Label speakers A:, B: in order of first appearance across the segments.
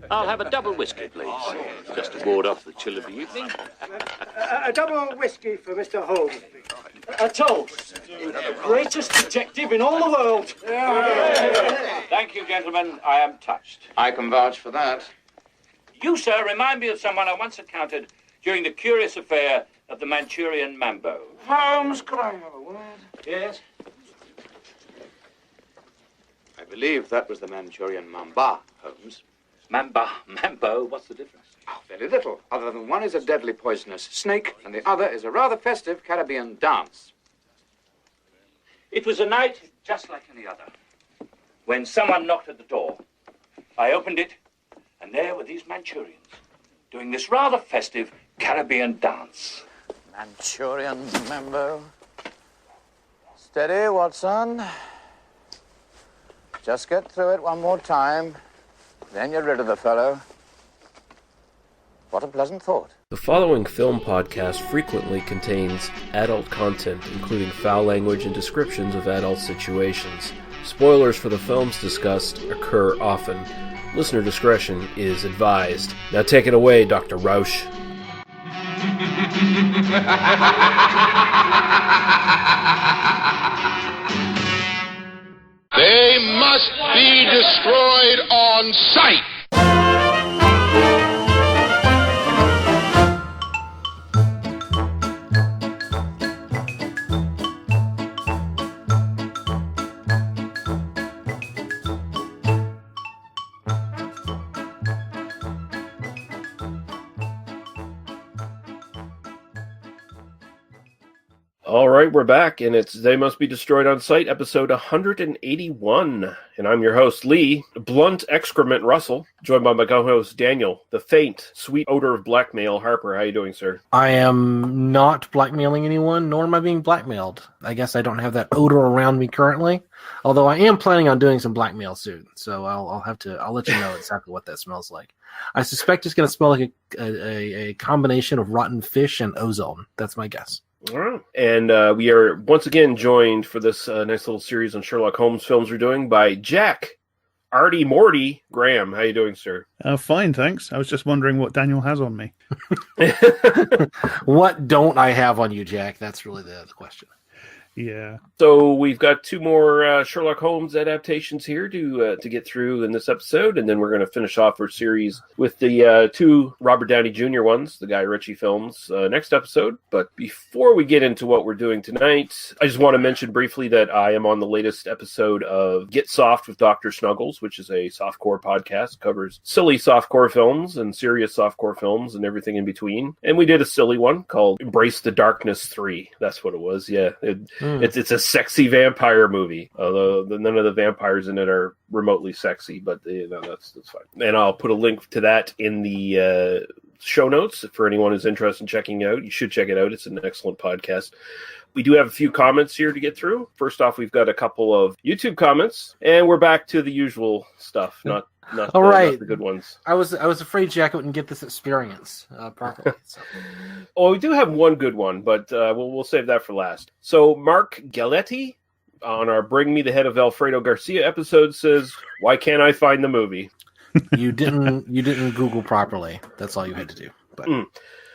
A: I'll have a double whiskey, please. Just to ward off the chill of the evening.
B: A double whiskey for Mr. Holmes. A toast. The greatest detective in all the world.
A: Thank you, gentlemen. I am touched.
C: I can vouch for that.
A: You, sir, remind me of someone I once encountered during the curious affair of the Manchurian Mambo.
C: Holmes, could I have a word?
A: Yes?
C: I believe that was the Manchurian Mamba, Holmes.
A: Mambo? What's the difference?
C: Oh, very little, other than one is a deadly poisonous snake and the other is a rather festive Caribbean dance.
A: It was a night just like any other, when someone knocked at the door. I opened it, and there were these Manchurians, doing this rather festive Caribbean dance.
D: Manchurian Mambo. Steady, Watson. Just get through it one more time. Then you're rid of the fellow. What a pleasant thought.
E: The following film podcast frequently contains adult content, including foul language and descriptions of adult situations. Spoilers for the films discussed occur often. Listener discretion is advised. Now take it away, Dr. Rausch.
F: They must be destroyed on sight.
E: All right, we're back, and it's They Must Be Destroyed on Sight, episode 181. And I'm your host, Lee, blunt excrement Russell, joined by my co-host, Daniel, the faint, sweet odor of blackmail, Harper. How you doing, sir?
G: I am not blackmailing anyone, nor am I being blackmailed. I guess I don't have that odor around me currently, although I am planning on doing some blackmail soon, so I'll let you know exactly what that smells like. I suspect it's going to smell like a combination of rotten fish and ozone. That's my guess.
E: All right. And we are once again joined for this nice little series on Sherlock Holmes films we're doing by Jack, Artie Morty Graham. How you doing, sir?
H: Fine, thanks. I was just wondering what Daniel has on me.
G: What don't I have on you, Jack? That's really the question.
H: Yeah.
E: So we've got two more Sherlock Holmes adaptations here to get through in this episode, and then we're going to finish off our series with the two Robert Downey Jr. ones, the Guy Ritchie films, next episode. But before we get into what we're doing tonight, I just want to mention briefly that I am on the latest episode of Get Soft with Dr. Snuggles, which is a softcore podcast, covers silly softcore films and serious softcore films and everything in between. And we did a silly one called Embrace the Darkness 3. That's what it was, yeah. It's a sexy vampire movie, although none of the vampires in it are remotely sexy, but that's fine. And I'll put a link to that in the show notes for anyone who's interested in checking it out. You should check it out. It's an excellent podcast. We do have a few comments here to get through. First off, we've got a couple of YouTube comments, and we're back to the usual stuff, not the good ones.
G: I was afraid Jack wouldn't get this experience properly. So.
E: Well, we do have one good one, but we'll save that for last. So Mark Galetti on our Bring Me the Head of Alfredo Garcia episode says, "Why can't I find the movie?"
G: You didn't Google properly. That's all you had to do. But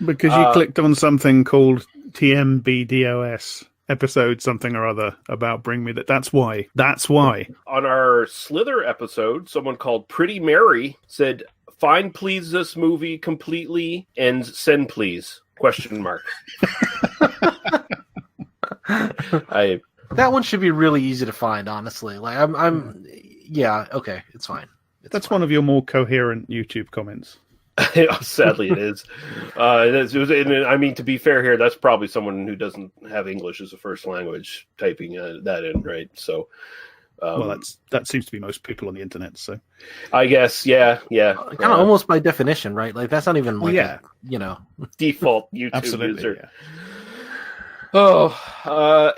H: because you clicked on something called TMBDOS. Episode something or other about Bring Me That. That's why.
E: On our Slither episode, someone called Pretty Mary said, "Find please this movie completely and send please?" ?
G: That one should be really easy to find, honestly. Like yeah, okay, it's fine.
H: That's one of your more coherent YouTube comments.
E: Sadly, it is. I mean, to be fair here, that's probably someone who doesn't have English as a first language typing that in, right? So,
H: well, that seems to be most people on the internet. So,
E: I guess, yeah.
G: Kind of almost by definition, right? Like that's not even like
E: default YouTube user.
H: Yeah.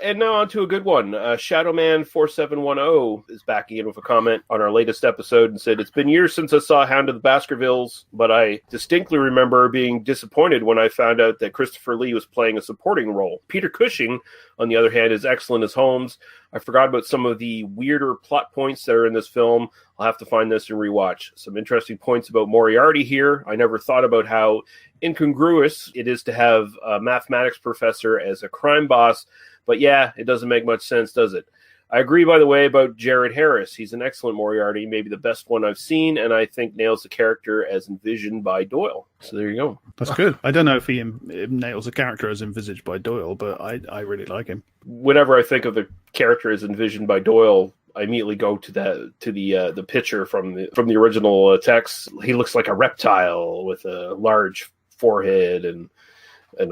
E: And now on to a good one. Shadowman4710 is back again with a comment on our latest episode and said, "It's been years since I saw Hound of the Baskervilles, but I distinctly remember being disappointed when I found out that Christopher Lee was playing a supporting role. Peter Cushing, on the other hand, is excellent as Holmes. I forgot about some of the weirder plot points that are in this film. I'll have to find this and rewatch. Some interesting points about Moriarty here. I never thought about how incongruous it is to have a mathematics professor as a crime boss. But yeah, it doesn't make much sense, does it? I agree, by the way, about Jared Harris. He's an excellent Moriarty, maybe the best one I've seen, and I think nails the character as envisioned by Doyle. So there you go.
H: That's good. I don't know if he nails the character as envisaged by Doyle, but I really like him.
E: Whenever I think of the character as envisioned by Doyle, I immediately go to the picture from the original text. He looks like a reptile with a large forehead and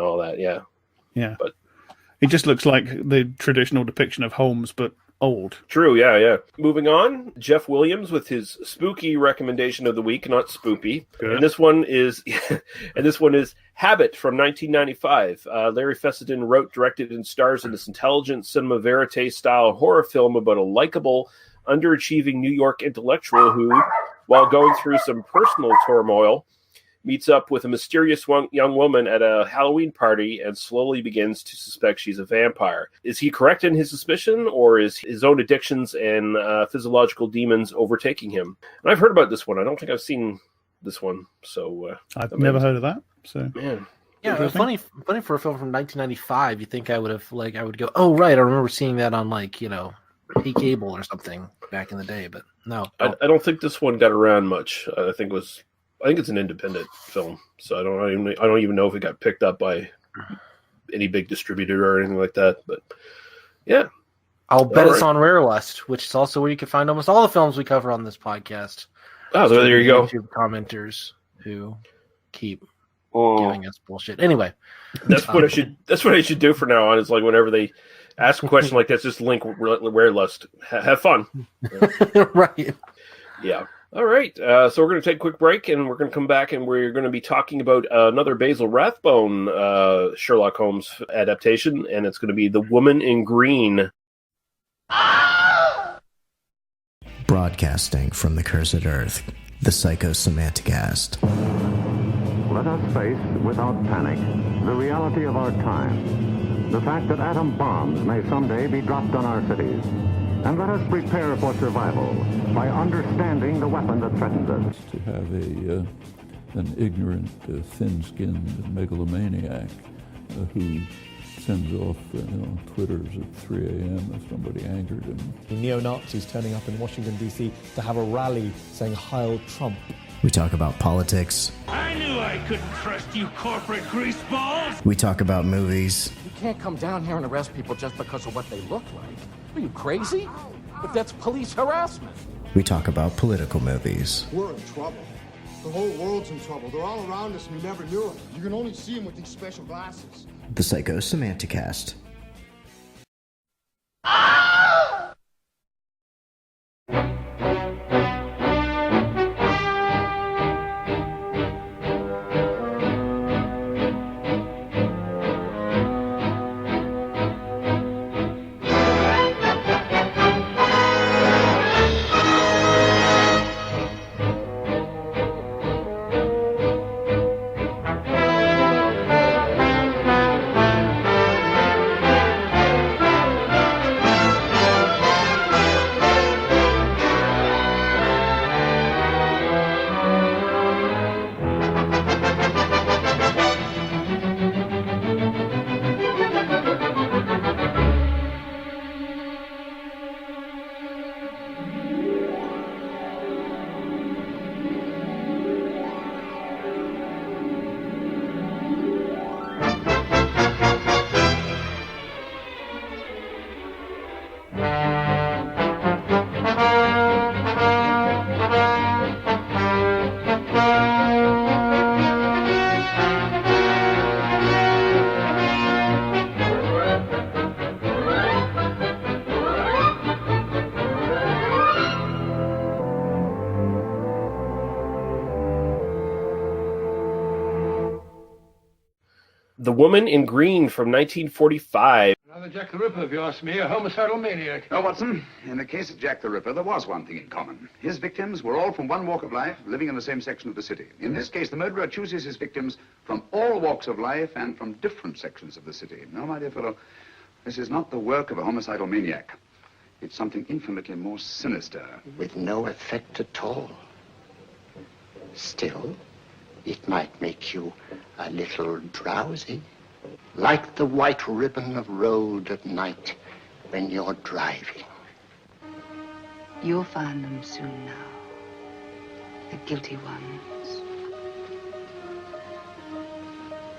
E: all that. Yeah. But
H: he just looks like the traditional depiction of Holmes, but old.
E: True, yeah. Moving on, Jeff Williams with his spooky recommendation of the week, not spoopy.
H: Good.
E: And this one is Habit from 1995. Larry Fessenden wrote, directed, and stars in this intelligent cinema verite style horror film about a likable, underachieving New York intellectual who, while going through some personal turmoil, meets up with a mysterious young woman at a Halloween party and slowly begins to suspect she's a vampire. Is he correct in his suspicion, or is his own addictions and physiological demons overtaking him? And I've heard about this one. I don't think I've seen this one. So
H: I've never heard of that. So
E: man.
G: Yeah, funny for a film from 1995. You think I would go, oh right, I remember seeing that on Hey Cable or something back in the day, but no.
E: I don't think this one got around much. I think it's an independent film, so I don't even know if it got picked up by any big distributor or anything like that. But yeah,
G: I'll bet it's on Rare Lust, which is also where you can find almost all the films we cover on this podcast.
E: Oh, so there you go.
G: YouTube commenters who keep giving us bullshit. Anyway,
E: that's what I should do for now on. Is like whenever they ask a question like this, just link Rare Lust. Have fun.
G: Right.
E: Yeah. All right, so we're going to take a quick break, and we're going to come back, and we're going to be talking about another Basil Rathbone Sherlock Holmes adaptation, and it's going to be The Woman in Green.
I: Broadcasting from the cursed earth, the Psychosemanticast.
J: Let us face, without panic, the reality of our time. The fact that atom bombs may someday be dropped on our cities. And let us prepare for survival by understanding the weapon that threatens us.
K: To have an ignorant, thin-skinned megalomaniac who sends off Twitters at 3 a.m. if somebody angered him.
L: Neo-Nazis turning up in Washington, D.C. to have a rally saying Heil Trump.
I: We talk about politics.
M: I knew I couldn't trust you corporate greaseballs.
I: We talk about movies.
N: You can't come down here and arrest people just because of what they look like. Are you crazy? But that's police harassment.
I: We talk about political movies.
O: We're in trouble. The whole world's in trouble. They're all around us and we never knew it. You can only see them with these special glasses.
I: The Psychosemanticast.
E: The Woman in Green from 1945.
P: Another Jack the Ripper, if you ask me, a homicidal maniac.
Q: No, Watson, in the case of Jack the Ripper, there was one thing in common. His victims were all from one walk of life, living in the same section of the city. In this case, the murderer chooses his victims from all walks of life and from different sections of the city. No, my dear fellow, this is not the work of a homicidal maniac. It's something infinitely more sinister.
R: With no effect at all. Still, it might make you a little drowsy. Like the white ribbon of road at night when you're driving.
S: You'll find them soon now. The guilty ones.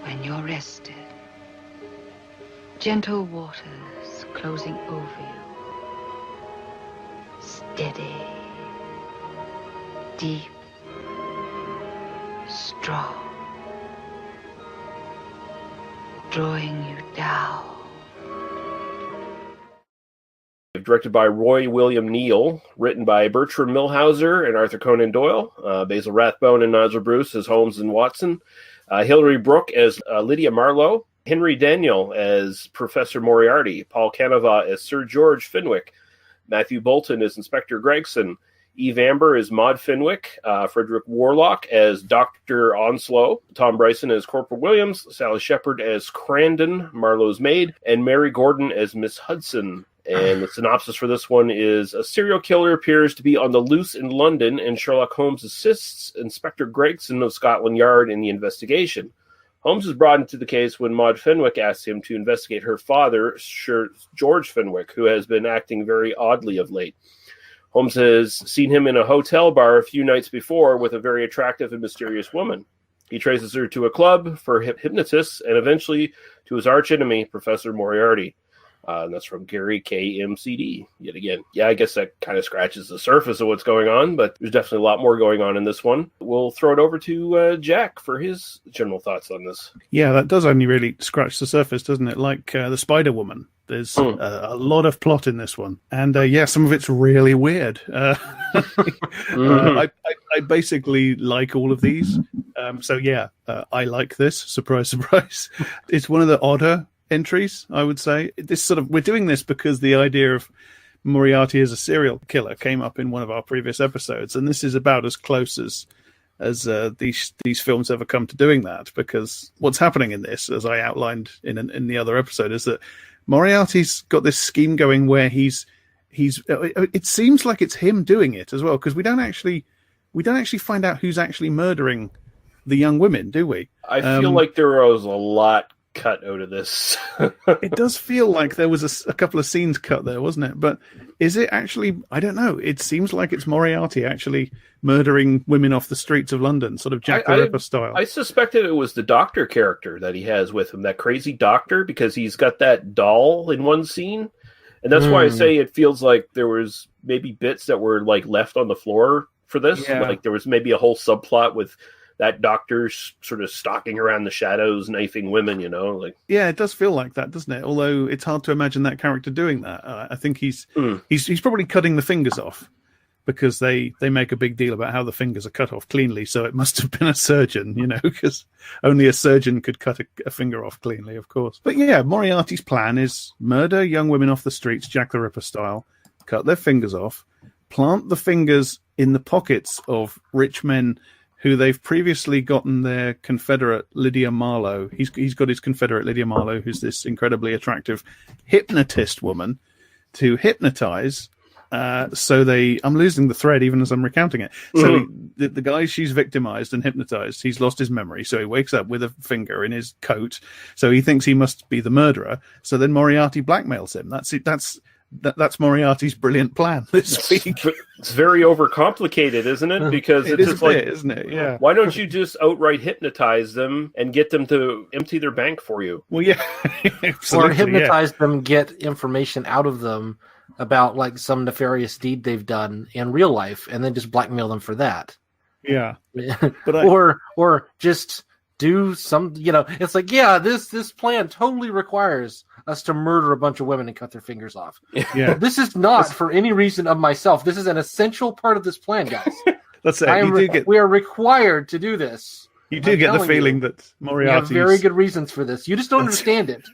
S: When you're rested. Gentle waters closing over you. Steady. Deep. Strong. Drawing you down.
E: Directed by Roy William Neill, written by Bertram Milhauser and Arthur Conan Doyle, Basil Rathbone and Nigel Bruce as Holmes and Watson, Hilary Brooke as Lydia Marlowe, Henry Daniel as Professor Moriarty, Paul Canova as Sir George Fenwick, Matthew Bolton as Inspector Gregson, Eve Amber as Maud Fenwick, Frederick Warlock as Dr. Onslow, Tom Bryson as Corporal Williams, Sally Shepard as Crandon, Marlowe's maid, and Mary Gordon as Miss Hudson. And the synopsis for this one is: a serial killer appears to be on the loose in London, and Sherlock Holmes assists Inspector Gregson of Scotland Yard in the investigation. Holmes is brought into the case when Maud Fenwick asks him to investigate her father, Sir George Fenwick, who has been acting very oddly of late. Holmes has seen him in a hotel bar a few nights before with a very attractive and mysterious woman. He traces her to a club for hypnotists and eventually to his archenemy, Professor Moriarty. And that's from Gary KMCD, yet again. Yeah, I guess that kind of scratches the surface of what's going on, but there's definitely a lot more going on in this one. We'll throw it over to Jack for his general thoughts on this.
H: Yeah, that does only really scratch the surface, doesn't it? Like the Spider-Woman. There's a lot of plot in this one. And yeah, some of it's really weird. I basically like all of these. So yeah, I like this. Surprise, surprise. It's one of the odder entries, I would say. We're doing this because the idea of Moriarty as a serial killer came up in one of our previous episodes, and this is about as close as these films ever come to doing that, because what's happening in this, as I outlined in the other episode, is that Moriarty's got this scheme going where he's it seems like it's him doing it as well, because we don't actually find out who's actually murdering the young women, do we?
E: I feel like there was a lot cut out of this.
H: It does feel like there was a couple of scenes cut there, wasn't it? But is it actually? I don't know. It seems like it's Moriarty actually murdering women off the streets of London, sort of Jack the Ripper style.
E: I suspected it was the doctor character that he has with him, that crazy doctor, because he's got that doll in one scene. And that's why I say it feels like there was maybe bits that were like left on the floor for this. Yeah. Like there was maybe a whole subplot with that doctor sort of stalking around the shadows, knifing women, you know? Like,
H: yeah, it does feel like that, doesn't it? Although it's hard to imagine that character doing that. I think he's probably cutting the fingers off, because they make a big deal about how the fingers are cut off cleanly. So it must have been a surgeon, you know, because only a surgeon could cut a finger off cleanly, of course. But yeah, Moriarty's plan is murder young women off the streets, Jack the Ripper style, cut their fingers off, plant the fingers in the pockets of rich men who they've previously gotten their Confederate Lydia Marlowe. He's got his Confederate Lydia Marlowe, who's this incredibly attractive hypnotist woman, to hypnotize. So I'm losing the thread even as I'm recounting it. So the guy she's victimized and hypnotized, he's lost his memory. So he wakes up with a finger in his coat. So he thinks he must be the murderer. So then Moriarty blackmails him. That's it. That's Moriarty's brilliant plan this week.
E: It's very overcomplicated, isn't it? Because
H: it
E: it's
H: is
E: just like,
H: isn't it? Yeah.
E: Why don't you just outright hypnotize them and get them to empty their bank for you?
H: Well, yeah.
G: Or hypnotize them, get information out of them about like some nefarious deed they've done in real life, and then just blackmail them for that.
H: Yeah.
G: But or just do some, you know, it's like, yeah, this plan totally requires us to murder a bunch of women and cut their fingers off.
H: Yeah.
G: This is not for any reason of myself. This is an essential part of this plan, guys.
H: That's it.
G: We are required to do this.
H: You do get the feeling that Moriarty's...
G: You have very good reasons for this. You just don't understand it.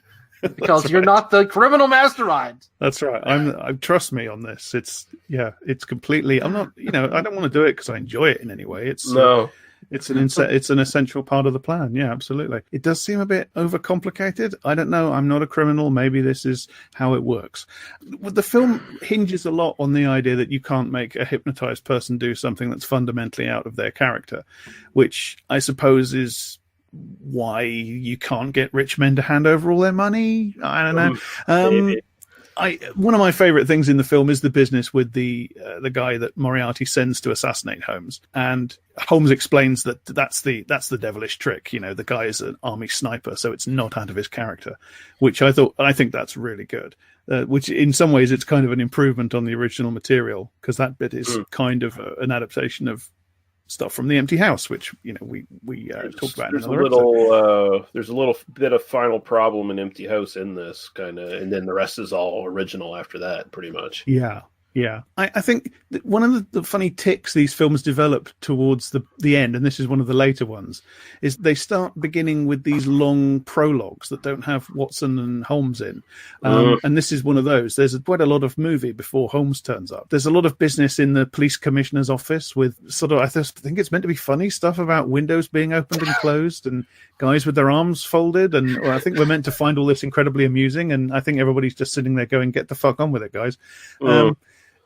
G: Because you're not the criminal mastermind.
H: That's right. Trust me on this. It's completely. I'm not. You know, I don't want to do it because I enjoy it in any way. It's an essential part of the plan. Yeah, absolutely. It does seem a bit overcomplicated. I don't know. I'm not a criminal. Maybe this is how it works. The film hinges a lot on the idea that you can't make a hypnotized person do something that's fundamentally out of their character, which I suppose is why you can't get rich men to hand over all their money. I don't know. One of my favorite things in the film is the business with the guy that Moriarty sends to assassinate Holmes, and Holmes explains that that's the devilish trick. You know, the guy is an army sniper, so it's not out of his character, which I think that's really good. Which in some ways it's kind of an improvement on the original material, because that bit is kind of an adaptation of stuff from The Empty House, which we talked about. There's
E: a little bit of final problem in Empty House in this kind of, and then the rest is all original after that, pretty much.
H: Yeah. I think that one of the funny tics these films develop towards the end, and this is one of the later ones, is they start beginning with these long prologues that don't have Watson and Holmes in. And this is one of those. There's quite a lot of movie before Holmes turns up. There's a lot of business in the police commissioner's office with sort of, I think it's meant to be funny stuff about windows being opened and closed and guys with their arms folded. And I think we're meant to find all this incredibly amusing. And I think everybody's just sitting there going, get the fuck on with it, guys.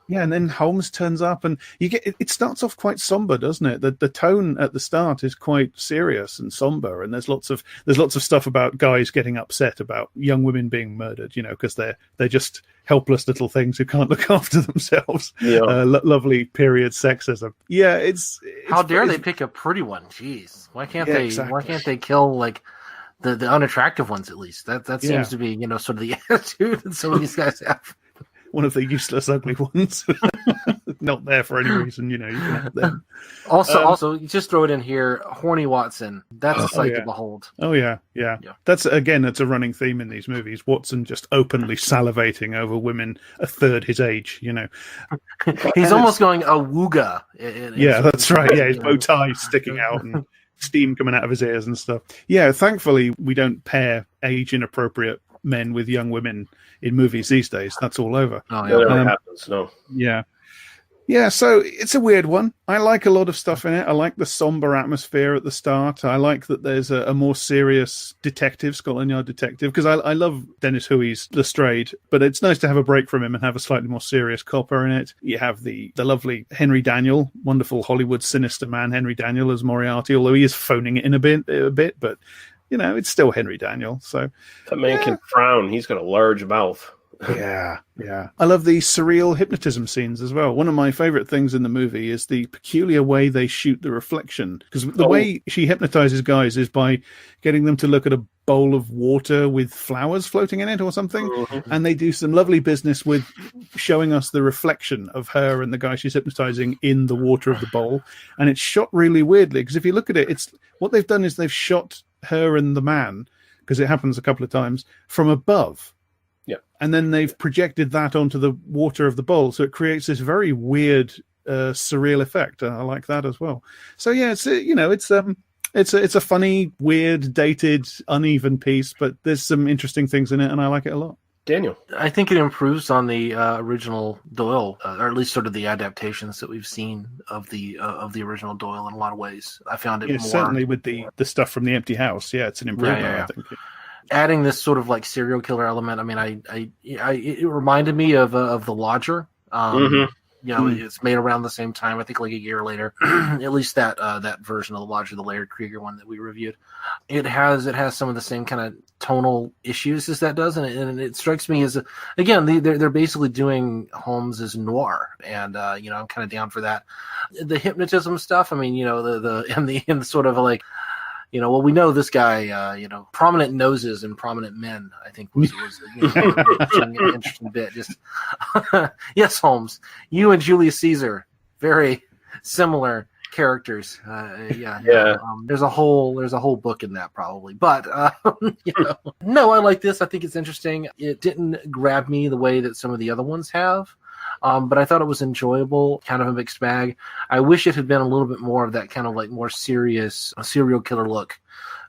H: Yeah, and then Holmes turns up, and it starts off quite somber, doesn't it? The tone at the start is quite serious and somber, and there's lots of stuff about guys getting upset about young women being murdered, because they're just helpless little things who can't look after themselves. Yeah. Lovely period sexism. Yeah, it's
G: how dare they pick a pretty one? Jeez, why can't they? Exactly. Why can't they kill like the unattractive ones at least? That seems to be sort of the attitude that some of these guys have.
H: One of the useless, ugly ones. Not there for any reason, you can have them.
G: Also, just throw it in here, horny Watson. That's a sight to behold.
H: Oh, yeah. That's a running theme in these movies. Watson just openly salivating over women a third his age,
G: He's almost going awooga.
H: That's right. Yeah, his bow tie sticking out and steam coming out of his ears and stuff. Yeah, thankfully, we don't pair age-inappropriate men with young women in movies these days. That's all over.
E: Oh, yeah, that never happens. No.
H: Yeah, so it's a weird one. I like a lot of stuff in it. I like the somber atmosphere at the start. I like that there's a more serious detective, Scotland Yard detective, because I love Dennis Huey's Lestrade, but it's nice to have a break from him and have a slightly more serious copper in it. You have the lovely Henry Daniell, wonderful Hollywood sinister man Henry Daniell as Moriarty, although he is phoning it in a bit, but it's still Henry Daniell. So
E: that man can frown. He's got a large mouth.
H: Yeah. I love the surreal hypnotism scenes as well. One of my favorite things in the movie is the peculiar way they shoot the reflection. Because the way she hypnotizes guys is by getting them to look at a bowl of water with flowers floating in it or something. Mm-hmm. And they do some lovely business with showing us the reflection of her and the guy she's hypnotizing in the water of the bowl. And it's shot really weirdly. Because if you look at it, what they've done is they've shot her and the man, because it happens a couple of times, from above.
E: Yeah.
H: And then they've projected that onto the water of the bowl, so it creates this very weird, surreal effect. I like that as well. So yeah, it's a funny, weird, dated, uneven piece, but there's some interesting things in it, and I like it a lot.
E: Daniel,
G: I think it improves on the original Doyle, or at least sort of the adaptations that we've seen of the original Doyle in a lot of ways. I found it more
H: certainly with the stuff from The Empty House. Yeah, it's an improvement. I think.
G: Adding this sort of like serial killer element, I mean, it reminded me of The Lodger. It's made around the same time. I think like a year later, at least that version of The Lodger, the Laird Krieger one that we reviewed. It has some of the same kind of tonal issues as that does, and it strikes me as they're basically doing Holmes as Noir, and I'm kind of down for that. The hypnotism stuff. I mean, the sort of like. Well, we know this guy, prominent noses and prominent men, I think was an interesting bit. Just yes, Holmes, you and Julius Caesar, very similar characters. There's a whole book in that probably, but no, I like this. I think it's interesting. It didn't grab me the way that some of the other ones have. But I thought it was enjoyable, kind of a mixed bag. I wish it had been a little bit more of that kind of like more serious serial killer look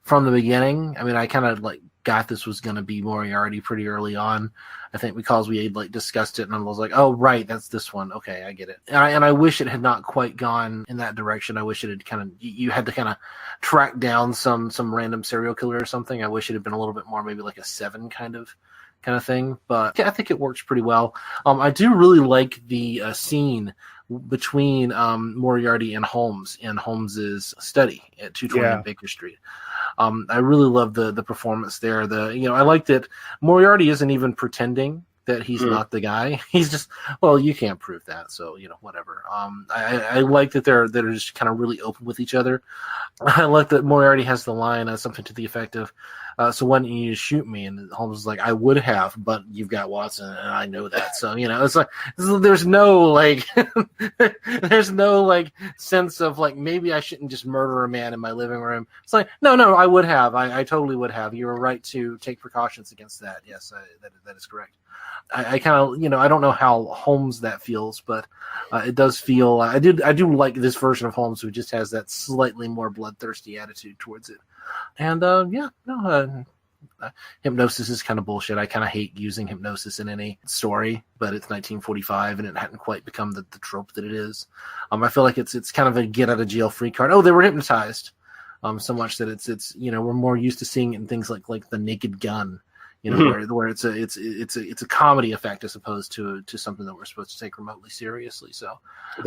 G: from the beginning. I mean, I kind of like got this was going to be Moriarty pretty early on. I think because we had discussed it, and I was like, oh right, that's this one. Okay, I get it. And I wish it had not quite gone in that direction. I wish it had kind of, you had to kind of track down some random serial killer or something. I wish it had been a little bit more, maybe like a 7 kind of thing. But yeah, I think it works pretty well. I do really like the scene between Moriarty and Holmes in Holmes's study at 220 Baker Street. I really love the performance there. I like that Moriarty isn't even pretending that he's not the guy. He's just, well, you can't prove that, so whatever. I like that they're just kind of really open with each other. I like that Moriarty has the line something to the effect of, so why didn't you just shoot me? And Holmes is like, I would have, but you've got Watson, and I know that. So it's like there's no there's no sense of maybe I shouldn't just murder a man in my living room. It's like no, I would have. I totally would have. You were right to take precautions against that. Yes, that is correct. I kind of I don't know how Holmes that feels, but it does feel. I do like this version of Holmes who just has that slightly more bloodthirsty attitude towards it. And hypnosis is kind of bullshit. I kind of hate using hypnosis in any story, but it's 1945 and it hadn't quite become the trope that it is. I feel like it's kind of a get out of jail free card. Oh, they were hypnotized, so much that it's we're more used to seeing it in things like The Naked Gun, where it's a comedy effect as opposed to something that we're supposed to take remotely seriously. So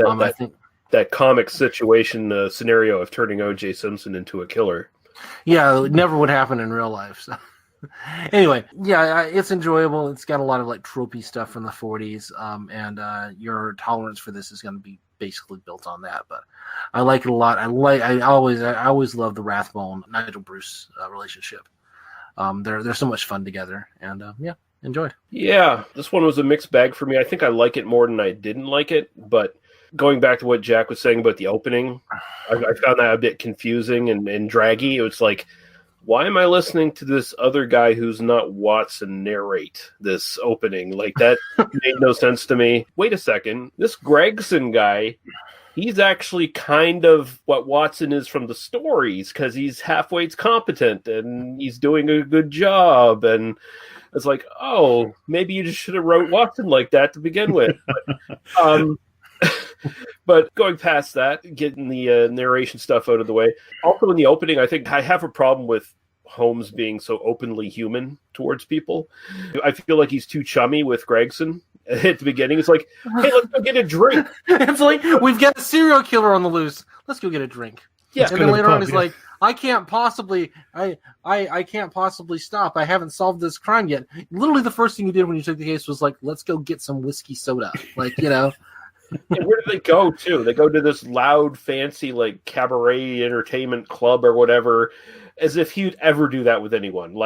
G: I think
E: that comic situation scenario of turning O.J. Simpson into a killer.
G: Yeah, it never would happen in real life. So. Anyway, yeah, it's enjoyable. It's got a lot of tropey stuff from the 40s, and your tolerance for this is going to be basically built on that. But I like it a lot. I always love the Rathbone Nigel Bruce relationship. They're so much fun together, and enjoyed.
E: Yeah, this one was a mixed bag for me. I think I like it more than I didn't like it, but going back to what Jack was saying about the opening, I found that a bit confusing and draggy. It was like, why am I listening to this other guy who's not Watson narrate this opening? That made no sense to me. Wait a second. This Gregson guy, he's actually kind of what Watson is from the stories because he's halfway competent and he's doing a good job. And it's like, oh, maybe you just should have wrote Watson like that to begin with. But going past that, getting the narration stuff out of the way. Also in the opening, I think I have a problem with Holmes being so openly human towards people. I feel like he's too chummy with Gregson at the beginning. It's like, hey, let's go get a drink.
G: It's like, we've got a serial killer on the loose. Let's go get a drink.
E: Yeah.
G: And then later on, he's like, I can't possibly stop. I haven't solved this crime yet. Literally the first thing you did when you took the case was let's go get some whiskey soda.
E: And where do they go to? They go to this loud, fancy, cabaret entertainment club or whatever, as if he'd ever do that with anyone.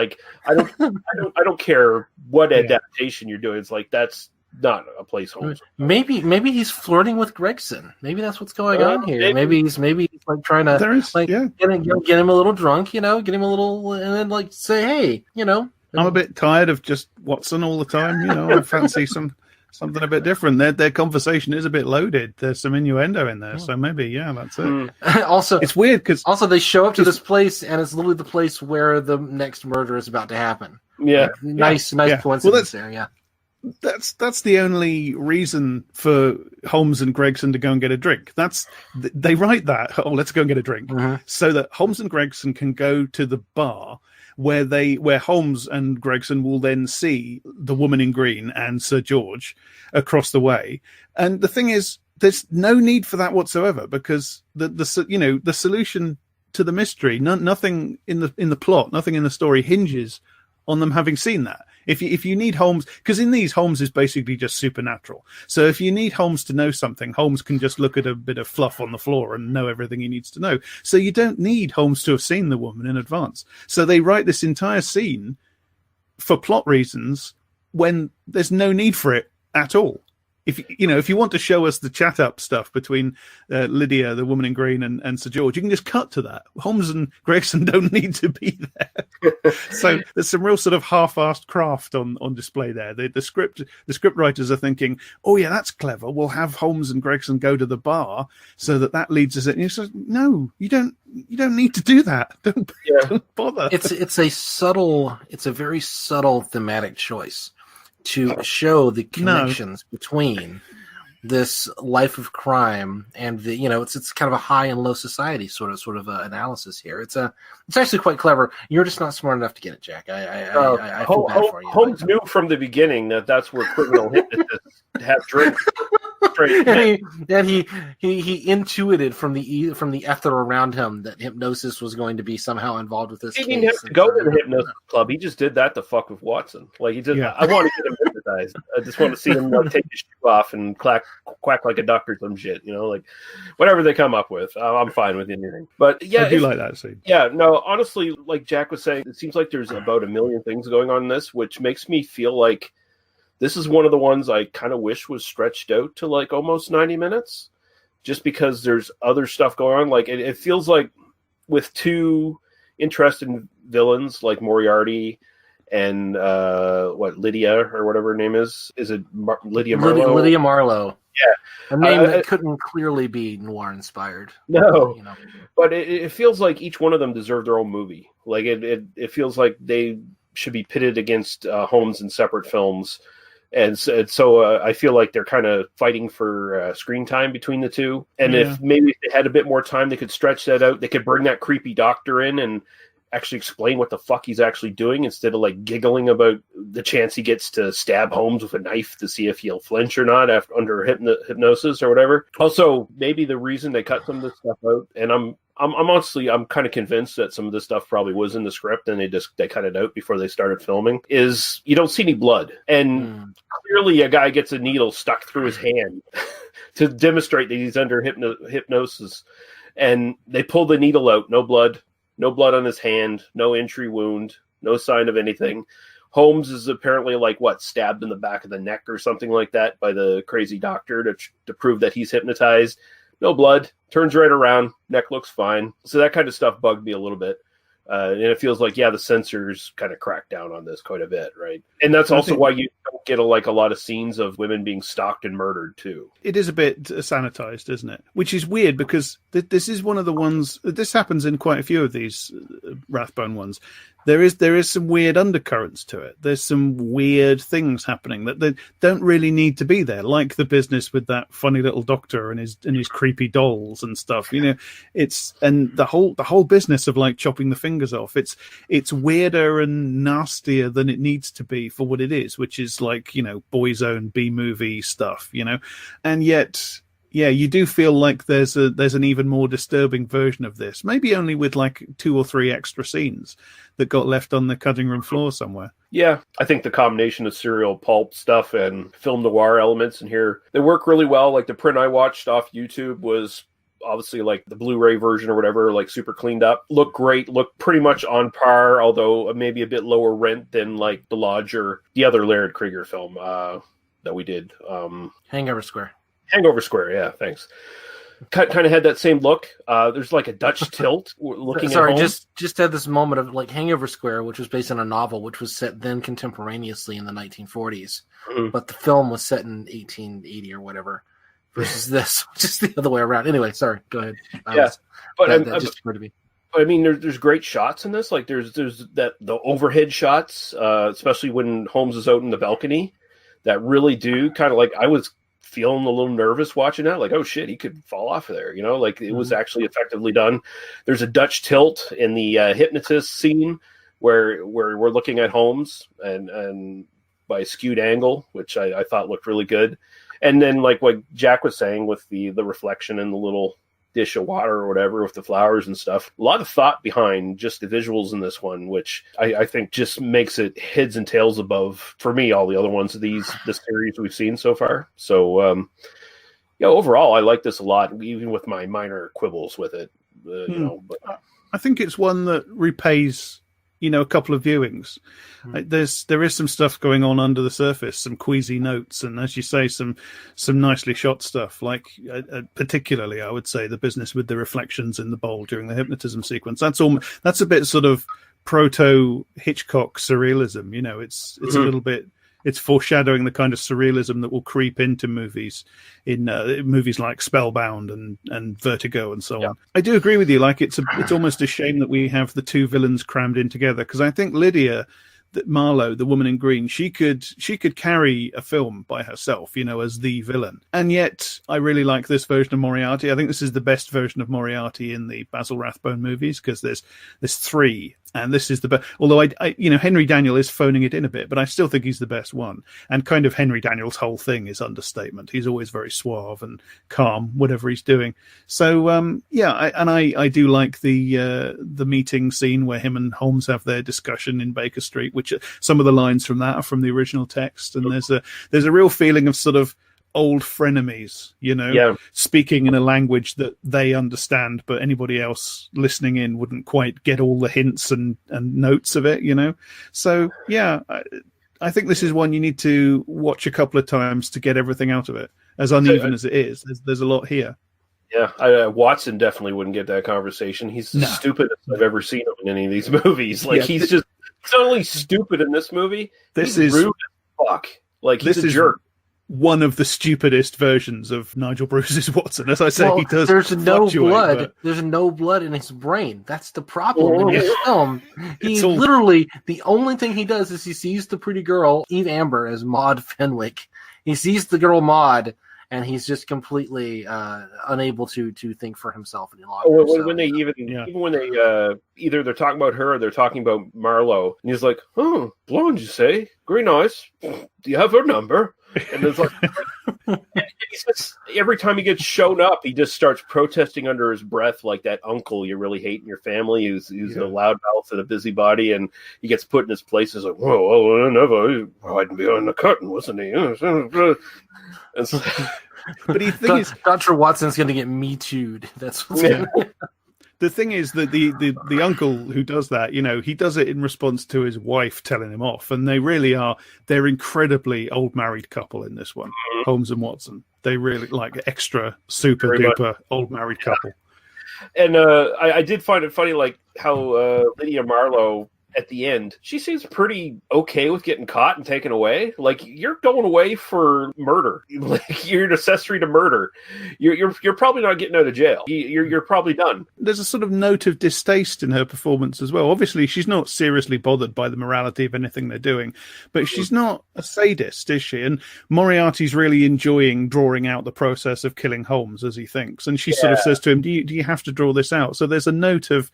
E: I don't care what adaptation you're doing. It's that's not a place Holmes.
G: Maybe he's flirting with Gregson. Maybe that's what's going on here. Maybe he's trying to get him a little drunk, get him a little, and then say, hey,
H: I'm a bit tired of just Watson all the time. I fancy something a bit different. Their conversation is a bit loaded. There's some innuendo in there, so maybe that's it.
G: Also,
H: it's weird because
G: they show up to this place, and it's literally the place where the next murder is about to happen.
E: Yeah,
G: nice coincidence there. Yeah,
H: that's the only reason for Holmes and Gregson to go and get a drink. They write that. Oh, let's go and get a drink, so that Holmes and Gregson can go to the bar where Holmes and Gregson will then see the woman in green and Sir George across the way. And the thing is, there's no need for that whatsoever because the solution to the mystery, nothing in the plot, nothing in the story hinges on them having seen that. If you need Holmes, because in these, Holmes is basically just supernatural. So if you need Holmes to know something, Holmes can just look at a bit of fluff on the floor and know everything he needs to know. So you don't need Holmes to have seen the woman in advance. So they write this entire scene for plot reasons when there's no need for it at all. If you want to show us the chat up stuff between Lydia, the woman in green, and Sir George, you can just cut to that. Holmes and Gregson don't need to be there. So there's some real sort of half-assed craft on display there. The script writers are thinking, oh yeah, that's clever. We'll have Holmes and Gregson go to the bar so that leads us. And you say, no, you don't need to do that. Don't bother.
G: It's a very subtle thematic choice to show the connections between this life of crime and it's kind of a high and low society sort of analysis here. It's actually quite clever. You're just not smart enough to get it, Jack. I feel bad for you.
E: Holmes knew from the beginning that's where criminal hypnotists have drinks.
G: and he intuited from the ether around him that hypnosis was going to be somehow involved with this.
E: He didn't have to go to the hypnosis club. He just did that to fuck with Watson. Like he just, I want to get him hypnotized. I just want to see him take his shoe off and quack like a duck or some shit. Like whatever they come up with. I'm fine with anything. But yeah,
H: I do like that scene.
E: Yeah, no, honestly, like Jack was saying, it seems like there's about a million things going on in this, which makes me feel like this is one of the ones I kind of wish was stretched out to like almost 90 minutes, just because there's other stuff going on. Like it feels like with two interesting villains like Moriarty and Lydia or whatever her name is it Lydia Marlowe?
G: Lydia Marlowe.
E: Yeah,
G: a name that couldn't clearly be noir inspired.
E: No, but it feels like each one of them deserved their own movie. Like it feels like they should be pitted against Holmes in separate films. And so I feel like they're kind of fighting for screen time between the two. And if maybe they had a bit more time, they could stretch that out. They could bring that creepy doctor in and actually explain what the fuck he's actually doing instead of like giggling about the chance he gets to stab Holmes with a knife to see if he'll flinch or not under hypnosis or whatever. Also, maybe the reason they cut some of this stuff out, and I'm honestly, I'm kind of convinced that some of this stuff probably was in the script and they cut it out before they started filming, is you don't see any blood. And clearly a guy gets a needle stuck through his hand to demonstrate that he's under hypnosis. And they pull the needle out, no blood on his hand, no entry wound, no sign of anything. Holmes is apparently stabbed in the back of the neck or something like that by the crazy doctor to prove that he's hypnotized. No blood, turns right around, neck looks fine. So that kind of stuff bugged me a little bit. And it feels like, the censors kind of cracked down on this quite a bit, right? And that's also why you don't get a lot of scenes of women being stalked and murdered, too.
H: It is a bit sanitized, isn't it? Which is weird because this is one of the ones, this happens in quite a few of these Rathbone ones. There is some weird undercurrents to it. There's some weird things happening that they don't really need to be there, like the business with that funny little doctor and his creepy dolls and stuff. It's the whole business of chopping the fingers off. It's weirder and nastier than it needs to be for what it is, which is boys' own B-movie stuff. And yet. Yeah, you do feel like there's an even more disturbing version of this. Maybe only with 2 or 3 extra scenes that got left on the cutting room floor somewhere.
E: Yeah, I think the combination of serial pulp stuff and film noir elements in here, they work really well. Like the print I watched off YouTube was obviously the Blu-ray version or whatever, super cleaned up. Looked great, looked pretty much on par, although maybe a bit lower rent than The Lodge or the other Laird Krieger film that we did.
G: Hangover Square,
E: yeah, thanks. Kind of had that same look. There's a Dutch tilt looking at Holmes.
G: just had this moment of Hangover Square, which was based on a novel, which was set then contemporaneously in the 1940s. Mm-hmm. But the film was set in 1880 or whatever, versus this, just the other way around. Anyway, sorry, go ahead. That just occurred to me.
E: I mean, there's great shots in this. There's the overhead shots, especially when Holmes is out in the balcony, that really do kind of I was feeling a little nervous watching that, oh shit, he could fall off of there, it was actually effectively done. There's a Dutch tilt in the hypnotist scene where we're looking at Holmes and by a skewed angle, which I thought looked really good. And then what Jack was saying with the reflection in the little dish of water or whatever with the flowers and stuff. A lot of thought behind just the visuals in this one, which I think just makes it heads and tails above, for me, all the other ones of the series we've seen so far. So, overall, I like this a lot, even with my minor quibbles with it. But
H: I think it's one that repays a couple of viewings. There is some stuff going on under the surface, some queasy notes, and as you say, some nicely shot stuff. Particularly, I would say the business with the reflections in the bowl during the hypnotism sequence. That's a bit sort of proto Hitchcock surrealism. You know, it's a little bit. It's foreshadowing the kind of surrealism that will creep into movies in movies like Spellbound and Vertigo and so on. I do agree with you. Like it's almost a shame that we have the two villains crammed in together, because I think Lydia Marlowe, the woman in green, she could carry a film by herself, you know, as the villain. And yet, I really like this version of Moriarty. I think this is the best version of Moriarty in the Basil Rathbone movies, because there's three, and this is the best. Although I, you know, Henry Daniell is phoning it in a bit, but I still think he's the best one. And kind of Henry Daniell's whole thing is understatement. He's always very suave and calm, whatever he's doing. So I do like the meeting scene where him and Holmes have their discussion in Baker Street, which some of the lines from that are from the original text, and there's a real feeling of sort of old frenemies, you know, speaking in a language that they understand, but anybody else listening in wouldn't quite get all the hints and notes of it, you know. So I think this is one you need to watch a couple of times to get everything out of it. As uneven as it is, there's a lot here.
E: Yeah, Watson definitely wouldn't get that conversation. He's the stupidest I've ever seen him in any of these movies. Like he's not only stupid in this movie. He's rude as fuck. Like he's a jerk.
H: One of the stupidest versions of Nigel Bruce's Watson. As I say, he does.
G: There's no blood. But... There's no blood in his brain. That's the problem in this film. Literally, the only thing he does is he sees the pretty girl, Eve Amber, as Maud Fenwick. He sees the girl Maud, and he's just completely unable to think for himself any longer.
E: When they even when they either they're talking about her or they're talking about Marlowe, and he's like, "Oh, blonde, you say? Very nice. Do you have her number?" And it's like, he's just, every time he gets shown up, he just starts protesting under his breath, like that uncle you really hate in your family, who's a loudmouth and a busybody, and he gets put in his place. He's like, "Whoa, never hiding behind the curtain, wasn't he?" And so,
H: but he thinks
G: Dr. Watson's going to get Me Too'd. That's what's going to
H: The thing is that the uncle who does that, you know, he does it in response to his wife telling him off, and they're incredibly old married couple in this one, Holmes and Watson. They really like extra super duper old married couple.
E: And I did find it funny, like how Lydia Marlowe at the end, she seems pretty okay with getting caught and taken away. Like, you're going away for murder. Like, you're an accessory to murder. You're probably not getting out of jail. You're probably done.
H: There's a sort of note of distaste in her performance as well. Obviously, she's not seriously bothered by the morality of anything they're doing, but she's not a sadist, is she? And Moriarty's really enjoying drawing out the process of killing Holmes, as he thinks. And she sort of says to him, do you have to draw this out? So there's a note of,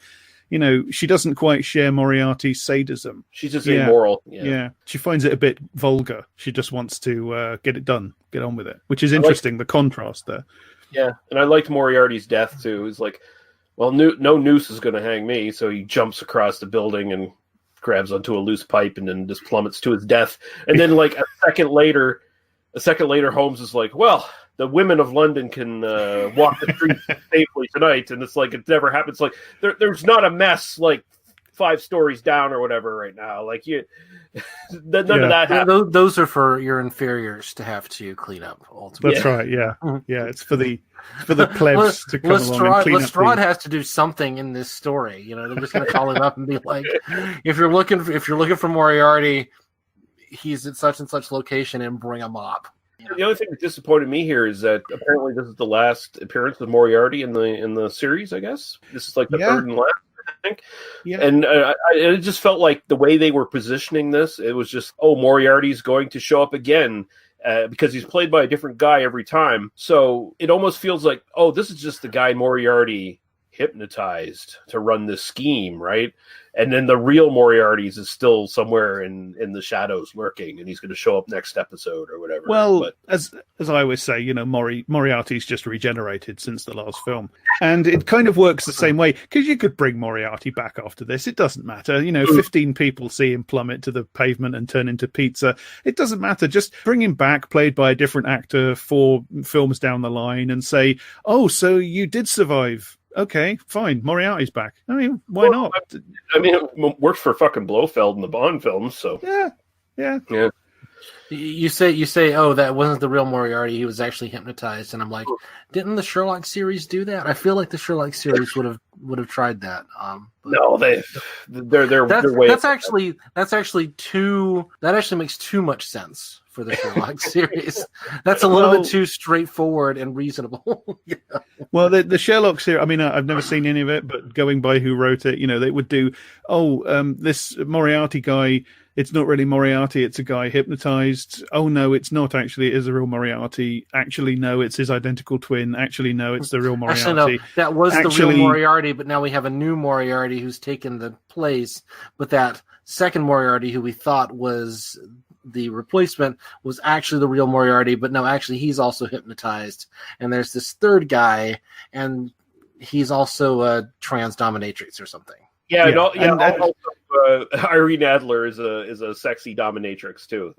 H: you know, she doesn't quite share Moriarty's sadism.
E: She's just immoral.
H: Yeah. She finds it a bit vulgar. She just wants to get it done, get on with it, which is interesting, the contrast there.
E: Yeah, and I liked Moriarty's death, too. He's like, well, no noose is going to hang me, so he jumps across the building and grabs onto a loose pipe and then just plummets to his death. And then, like, a second later, Holmes is like, well, the women of London can walk the streets safely tonight, and it's like it never happens. Like there's not a mess like 5 stories down or whatever right now. Like none of that happens.
G: Those are for your inferiors to have to clean up. Ultimately.
H: That's right. Yeah, yeah. It's for the plebs to come along and clean up.
G: Lestrade has to do something in this story. You know, they're just going to call him up and be like, if you're looking for Moriarty, he's at such and such location, and bring a mop.
E: The only thing that disappointed me here is that apparently this is the last appearance of Moriarty in the series. I guess this is like the third and last, I think. Yeah. And it just felt like the way they were positioning this, it was just, Moriarty's going to show up again because he's played by a different guy every time. So it almost feels like, this is just the guy Moriarty hypnotized to run this scheme, right? And then the real Moriarty's is still somewhere in the shadows lurking, and he's going to show up next episode or whatever.
H: Well, as I always say, you know, Moriarty's just regenerated since the last film, and it kind of works the same way, because you could bring Moriarty back after this. It doesn't matter. You know, 15 people see him plummet to the pavement and turn into pizza. It doesn't matter. Just bring him back, played by a different actor 4 films down the line, and say, so you did survive. Okay, fine. Moriarty's back. I mean, why not?
E: I mean, it worked for fucking Blofeld in the Bond films, so
H: yeah.
G: You say, oh, that wasn't the real Moriarty. He was actually hypnotized, and I'm like, didn't the Sherlock series do that? I feel like the Sherlock series would have tried that.
E: No, they're way.
G: That actually makes too much sense for the Sherlock series. That's a little bit too straightforward and reasonable. Yeah.
H: Well, the Sherlock series, I mean, I've never seen any of it, but going by who wrote it, they would do, this Moriarty guy, it's not really Moriarty, it's a guy hypnotized. Oh, no, it's not actually. It is a real Moriarty. Actually, no, it's his identical twin. Actually, no, it's the real Moriarty.
G: Actually, no, that was the real Moriarty, but now we have a new Moriarty who's taken the place. But that second Moriarty, who we thought was the replacement, was actually the real Moriarty, but no, actually, he's also hypnotized. And there's this third guy, and he's also a trans dominatrix or something.
E: Irene Adler is a sexy dominatrix too.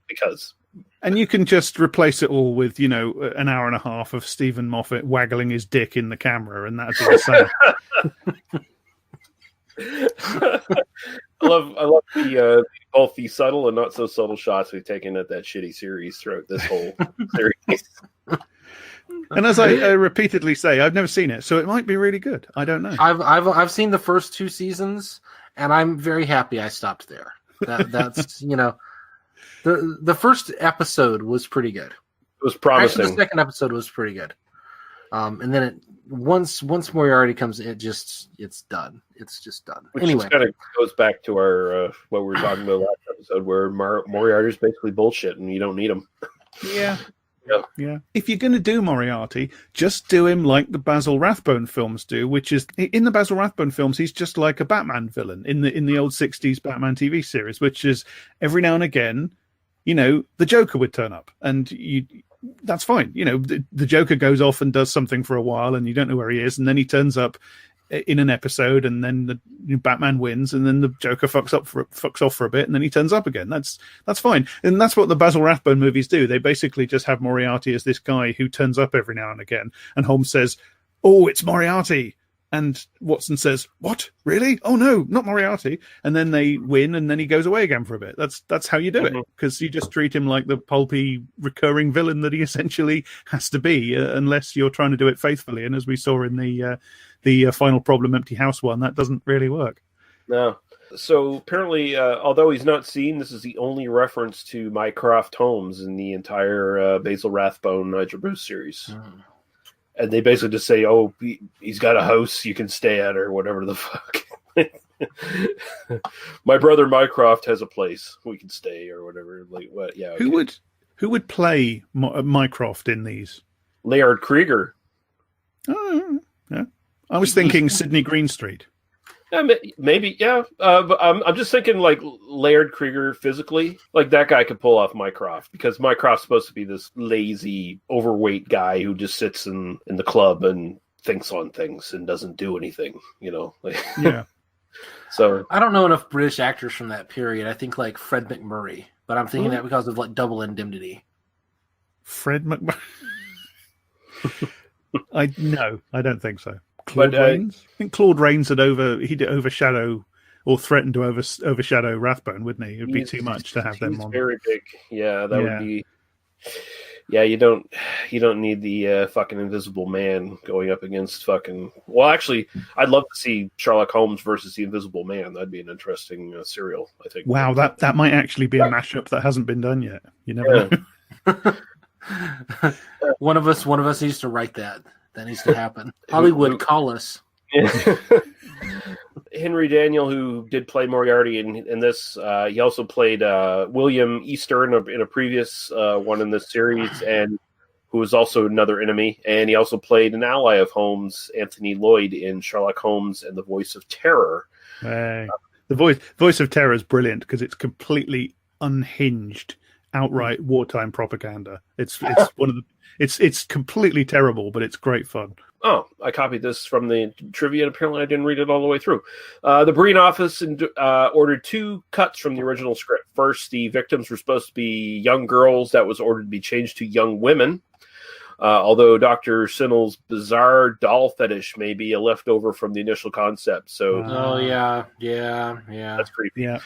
E: Because.
H: And you can just replace it all with an hour and a half of Stephen Moffat waggling his dick in the camera, and that'd be the same.
E: I love the both the subtle and not so subtle shots we've taken at that shitty series throughout this whole series.
H: And as I repeatedly say, I've never seen it, so it might be really good. I don't know.
G: I've seen the first 2 seasons, and I'm very happy I stopped there. That's the first episode was pretty good.
E: It was promising.
G: Actually, the second episode was pretty good. And then once Moriarty comes in, it's done. It's just done.
E: Which
G: anyway,
E: kind of goes back to our what we were talking about last episode, where Moriarty's basically bullshit, and you don't need him.
H: Yeah. Yeah. If you're going to do Moriarty, just do him like the Basil Rathbone films do, which is in the Basil Rathbone films, he's just like a Batman villain in the old 60s Batman TV series, which is every now and again, the Joker would turn up, and that's fine. The Joker goes off and does something for a while, and you don't know where he is, and then he turns up in an episode, and then the Batman wins, and then the Joker fucks off for a bit, and then he turns up again. That's fine, and that's what the Basil Rathbone movies do. They basically just have Moriarty as this guy who turns up every now and again, and Holmes says, "Oh, it's Moriarty," and Watson says, "What? Really? Oh no, not Moriarty." And then they win, and then he goes away again for a bit. That's how you do it, because you just treat him like the pulpy recurring villain that he essentially has to be, unless you're trying to do it faithfully. And as we saw in the Final Problem Empty House one, that doesn't really work.
E: No. So apparently, although he's not seen, this is the only reference to Mycroft Holmes in the entire Basil Rathbone Nigel Bruce series. And they basically just say, "Oh, he's got a house you can stay at," or whatever the fuck. My brother Mycroft has a place we can stay, or whatever. Like what? Yeah. Okay.
H: Who would play Mycroft in these?
E: Laird Krieger.
H: Oh, yeah. I was thinking Sydney Greenstreet.
E: Maybe, yeah. But I'm just thinking like Laird Krieger physically. Like that guy could pull off Mycroft, because Mycroft's supposed to be this lazy, overweight guy who just sits in the club and thinks on things and doesn't do anything,
H: Yeah.
E: So
G: I don't know enough British actors from that period. I think like Fred McMurray, but I'm thinking that because of like Double Indemnity.
H: Fred McMurray. I don't think so. Claude Rains? I think Claude Rains he'd overshadow or threaten to overshadow Rathbone, wouldn't he? It'd be too much to have them on.
E: Very big. Yeah, that would be. Yeah, you don't need the fucking Invisible Man going up against fucking. Well, actually, I'd love to see Sherlock Holmes versus the Invisible Man. That'd be an interesting serial, I think.
H: Wow, that might actually be a mashup that hasn't been done yet. You never know.
G: One of us needs to write that. That needs to happen. Hollywood, call us.
E: Henry Daniel, who did play Moriarty in this, he also played William Easter in a previous one in this series, and who was also another enemy. And he also played an ally of Holmes, Anthony Lloyd, in Sherlock Holmes and the Voice of Terror.
H: The Voice of Terror is brilliant because it's completely unhinged, outright wartime propaganda. It's one of the. It's completely terrible, but it's great fun.
E: Oh, I copied this from the trivia, and apparently I didn't read it all the way through. The Breen office ordered 2 cuts from the original script. First, the victims were supposed to be young girls. That was ordered to be changed to young women. Although Dr. Sinnel's bizarre doll fetish may be a leftover from the initial concept. So,
G: yeah.
E: that's creepy.
H: Yeah.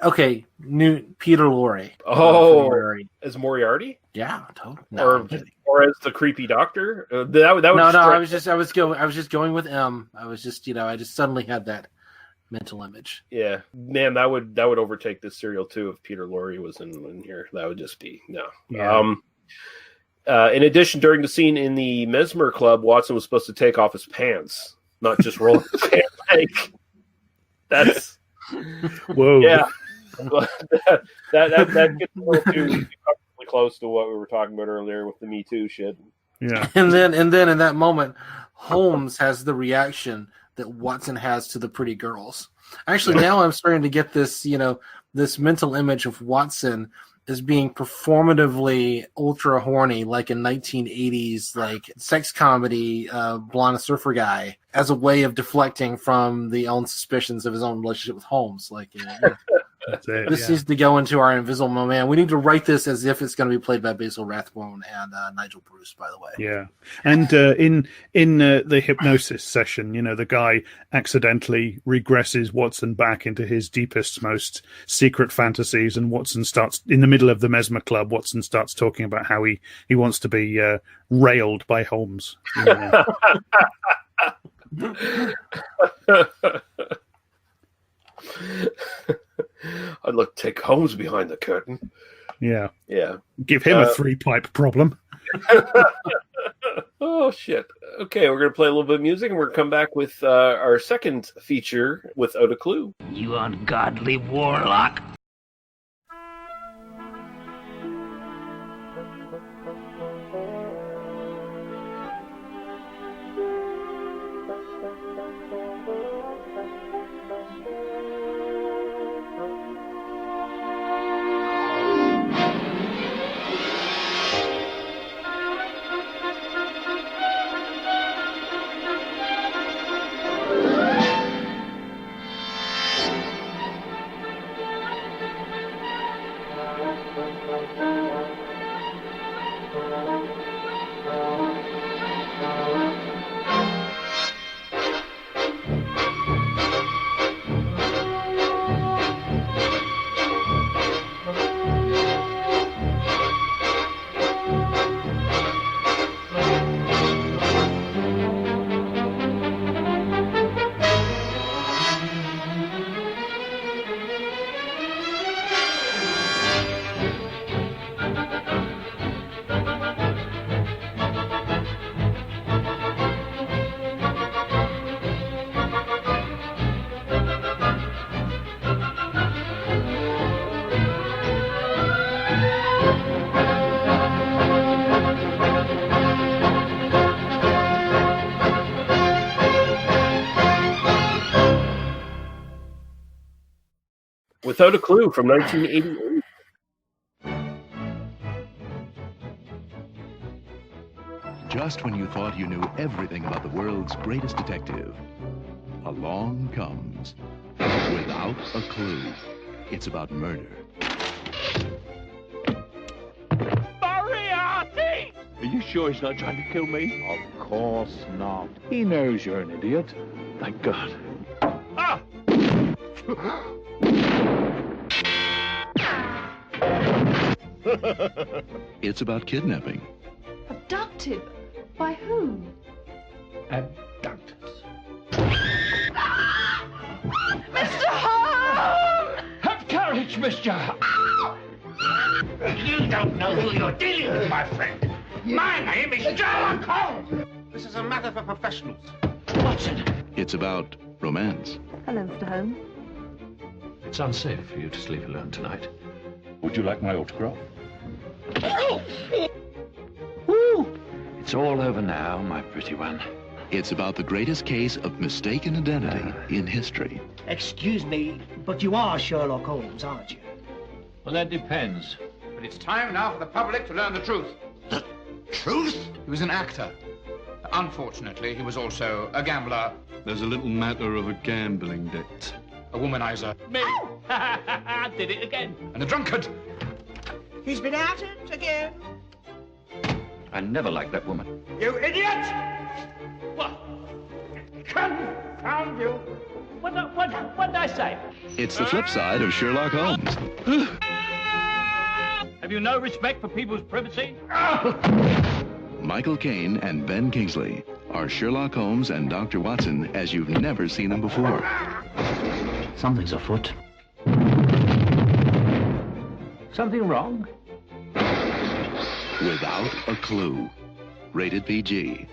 G: Okay, new Peter Lorre.
E: As Moriarty?
G: Yeah, totally. No,
E: or as the creepy doctor?
G: I was just going with M. I was just, I just suddenly had that mental image.
E: Yeah, man, that would overtake this serial too if Peter Lorre was in here. That would just be no.
H: Yeah.
E: In addition, during the scene in the Mesmer Club, Watson was supposed to take off his pants, not just roll his pants. Like, that's
H: whoa.
E: Yeah, that gets a little too close to what we were talking about earlier with the Me Too shit.
H: Yeah,
G: and then in that moment, Holmes has the reaction that Watson has to the pretty girls. Actually, now I'm starting to get this, this mental image of Watson as being performatively ultra horny, like a 1980s like sex comedy blonde surfer guy, as a way of deflecting from the own suspicions of his own relationship with Holmes. Like,
H: that's it.
G: This needs to go into our Invisible Man. We need to write this as if it's going to be played by Basil Rathbone and Nigel Bruce, by the way.
H: Yeah. And in the hypnosis session, the guy accidentally regresses Watson back into his deepest, most secret fantasies, and Watson starts, in the middle of the Mesmer Club, Watson starts talking about how he wants to be railed by Holmes.
E: I'd like to take Holmes behind the curtain.
H: Yeah.
E: Yeah.
H: Give him a 3-pipe problem.
E: Oh, shit. Okay, we're going to play a little bit of music, and we're going to come back with our second feature Without a Clue.
M: You ungodly warlock.
E: Without a Clue from 1988.
T: Just when you thought you knew everything about the world's greatest detective, along comes Without a Clue. It's about murder.
M: Moriarty!
U: Are you sure he's not trying to kill me? Of course not. He knows you're an idiot. Thank God.
M: Ah!
T: It's about kidnapping.
V: Abducted? By whom?
U: Abductors.
M: Mr. Holmes! Have courage, mister! You don't know who you're dealing with, my friend. My name is Sherlock Holmes.
W: This is a matter for professionals.
M: Watson.
T: It's about romance.
V: Hello, Mr. Holmes.
U: It's unsafe for you to sleep alone tonight. Would you like my autograph? Woo! It's all over now, my pretty one.
T: It's about the greatest case of mistaken identity in history.
B: Excuse me, but you are Sherlock Holmes, aren't you?
U: Well, that depends.
W: But it's time now for the public to learn the truth.
T: The truth?
W: He was an actor. Unfortunately, he was also a gambler.
X: There's a little matter of a gambling debt.
W: A womanizer.
M: Me. Did it again.
W: And a drunkard.
B: He's been at it again.
A: I never liked that woman.
M: You idiot! What? Confound you! What did I say?
T: It's the flip side of Sherlock Holmes.
M: Have you no respect for people's privacy?
T: Michael Caine and Ben Kingsley are Sherlock Holmes and Dr. Watson as you've never seen them before.
A: Something's afoot. Something wrong?
T: Without a clue. Rated PG.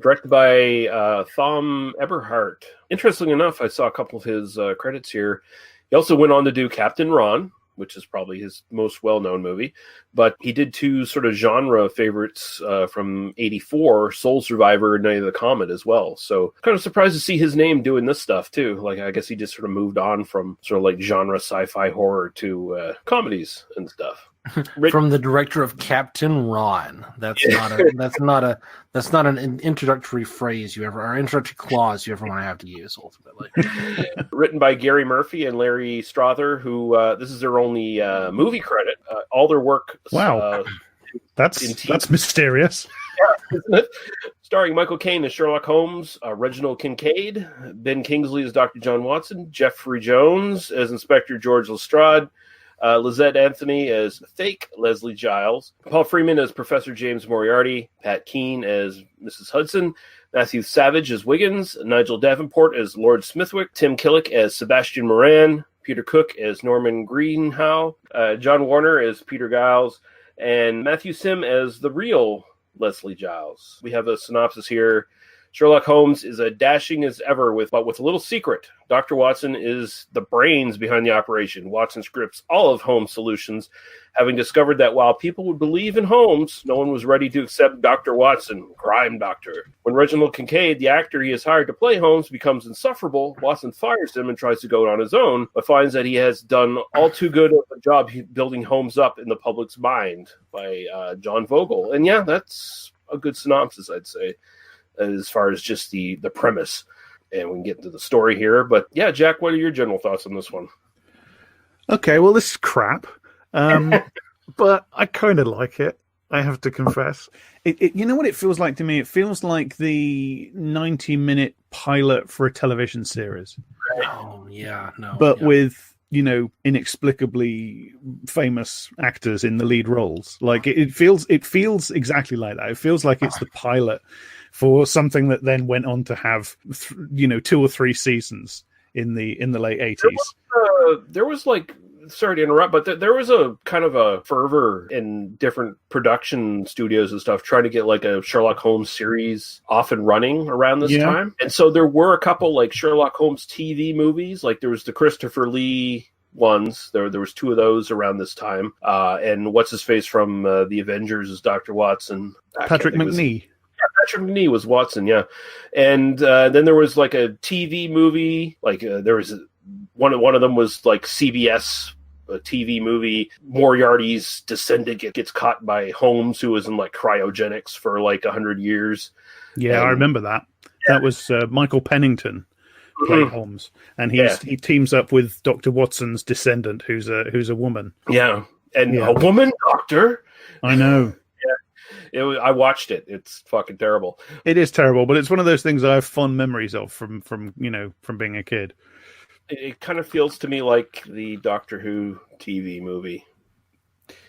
E: Directed by Thom Eberhardt. Interestingly enough, I saw a couple of his credits here. He also went on to do Captain Ron, which is probably his most well-known movie. But he did two sort of genre favorites from '84, Soul Survivor and Night of the Comet as well. So kind of surprised to see his name doing this stuff too. Like, I guess he just sort of moved on from sort of like genre sci-fi horror to comedies and stuff.
G: From the director of Captain Ron. That's not an introductory phrase or introductory clause you ever want to have to use ultimately.
E: Written by Gary Murphy and Larry Strother, who this is their only movie credit. All their work.
H: Wow, that's mysterious.
E: Yeah, isn't it? Starring Michael Caine as Sherlock Holmes, Reginald Kincaid, Ben Kingsley as Dr. John Watson, Jeffrey Jones as Inspector George Lestrade, Lizette Anthony as Fake Leslie Giles, Paul Freeman as Professor James Moriarty, Pat Keane as Mrs. Hudson, Matthew Savage as Wiggins, Nigel Davenport as Lord Smithwick, Tim Killick as Sebastian Moran, Peter Cook as Norman Greenhow, John Warner as Peter Giles, and Matthew Sim as the real Leslie Giles. We have a synopsis here. Sherlock Holmes is as dashing as ever, but with a little secret. Dr. Watson is the brains behind the operation. Watson scripts all of Holmes' solutions, having discovered that while people would believe in Holmes, no one was ready to accept Dr. Watson, crime doctor. When Reginald Kincaid, the actor he has hired to play Holmes, becomes insufferable, Watson fires him and tries to go on his own, but finds that he has done all too good of a job building Holmes up in the public's mind by John Vogel. And yeah, that's a good synopsis, I'd say, as far as just the premise. And we can get into the story here. But yeah, Jack, what are your general thoughts on this one?
H: Okay, well, this is crap. But I kind of like it, I have to confess. You know what it feels like to me? It feels like the 90-minute pilot for a television series.
G: Oh, yeah.
H: But with, inexplicably famous actors in the lead roles. Like, it feels exactly like that. It feels like it's the pilot for something that then went on to have, 2 or 3 seasons in the late 80s.
E: There was like, sorry to interrupt, but there was a kind of a fervor in different production studios and stuff trying to get like a Sherlock Holmes series off and running around this time. And so there were a couple like Sherlock Holmes TV movies, like there was the Christopher Lee ones. There was 2 of those around this time. And what's his face from the Avengers is Dr. Watson.
H: Patrick McNee.
E: Patrick McNee was Watson, yeah. And then there was like a TV movie, like there was one of them was like CBS, a TV movie. Moriarty's descendant gets caught by Holmes, who was in like cryogenics for like 100 years.
H: Yeah, I remember that. Yeah. That was Michael Pennington played Holmes, and he teams up with Dr. Watson's descendant, who's a woman.
E: Yeah, and a woman doctor.
H: I know.
E: I watched it. It's fucking terrible.
H: It is terrible, but it's one of those things I have fond memories of from being a kid.
E: It kind of feels to me like the Doctor Who TV movie.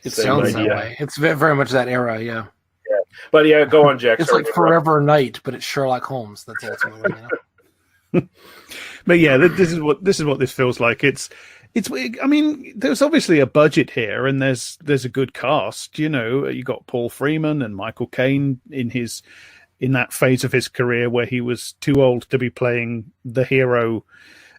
G: It sounds that way. It's very much that era, yeah.
E: Yeah, but yeah, go on, Jack.
G: It's like Forever Night, but it's Sherlock Holmes. That's ultimately,
H: But yeah, this is what this feels like. It's. I mean, there's obviously a budget here, and there's a good cast. You got Paul Freeman and Michael Caine in that phase of his career where he was too old to be playing the hero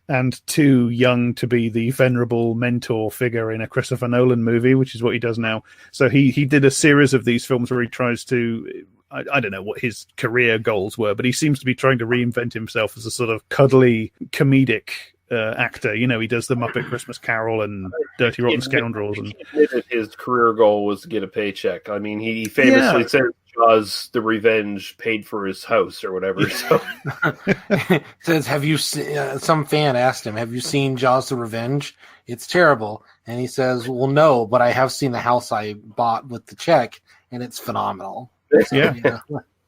H: and too young to be the venerable mentor figure in a Christopher Nolan movie, which is what he does now. So he did a series of these films where he tries to, I don't know what his career goals were, but he seems to be trying to reinvent himself as a sort of cuddly comedic actor. He does the Muppet Christmas Carol and Dirty Rotten Scoundrels. And
E: his career goal was to get a paycheck. I mean, he famously said Jaws the Revenge paid for his house or whatever. So
G: says, have you seen, some fan asked him, have you seen Jaws the Revenge? It's terrible. And he says, well, no, but I have seen the house I bought with the check, and it's phenomenal. So,
H: yeah.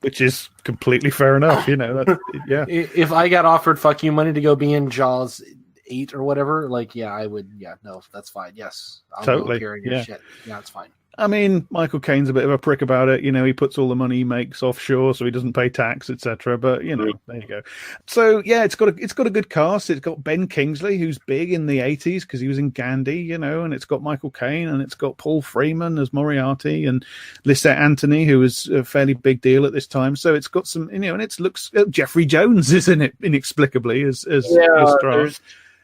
H: Which is completely fair enough, yeah.
G: If I got offered fuck you money to go be in Jaws 8 or whatever, like, yeah, I would. Yeah, no, that's fine. Yes, I'll
H: totally.
G: Go carry your shit. Yeah, it's fine.
H: I mean, Michael Caine's a bit of a prick about it. He puts all the money he makes offshore, so he doesn't pay tax, etc. But there you go. So yeah, it's got a good cast. It's got Ben Kingsley, who's big in the '80s because he was in Gandhi, and it's got Michael Caine, and it's got Paul Freeman as Moriarty, and Lisette Anthony, who was a fairly big deal at this time. So it's got some, and it looks. Jeffrey Jones is in it inexplicably as
E: there's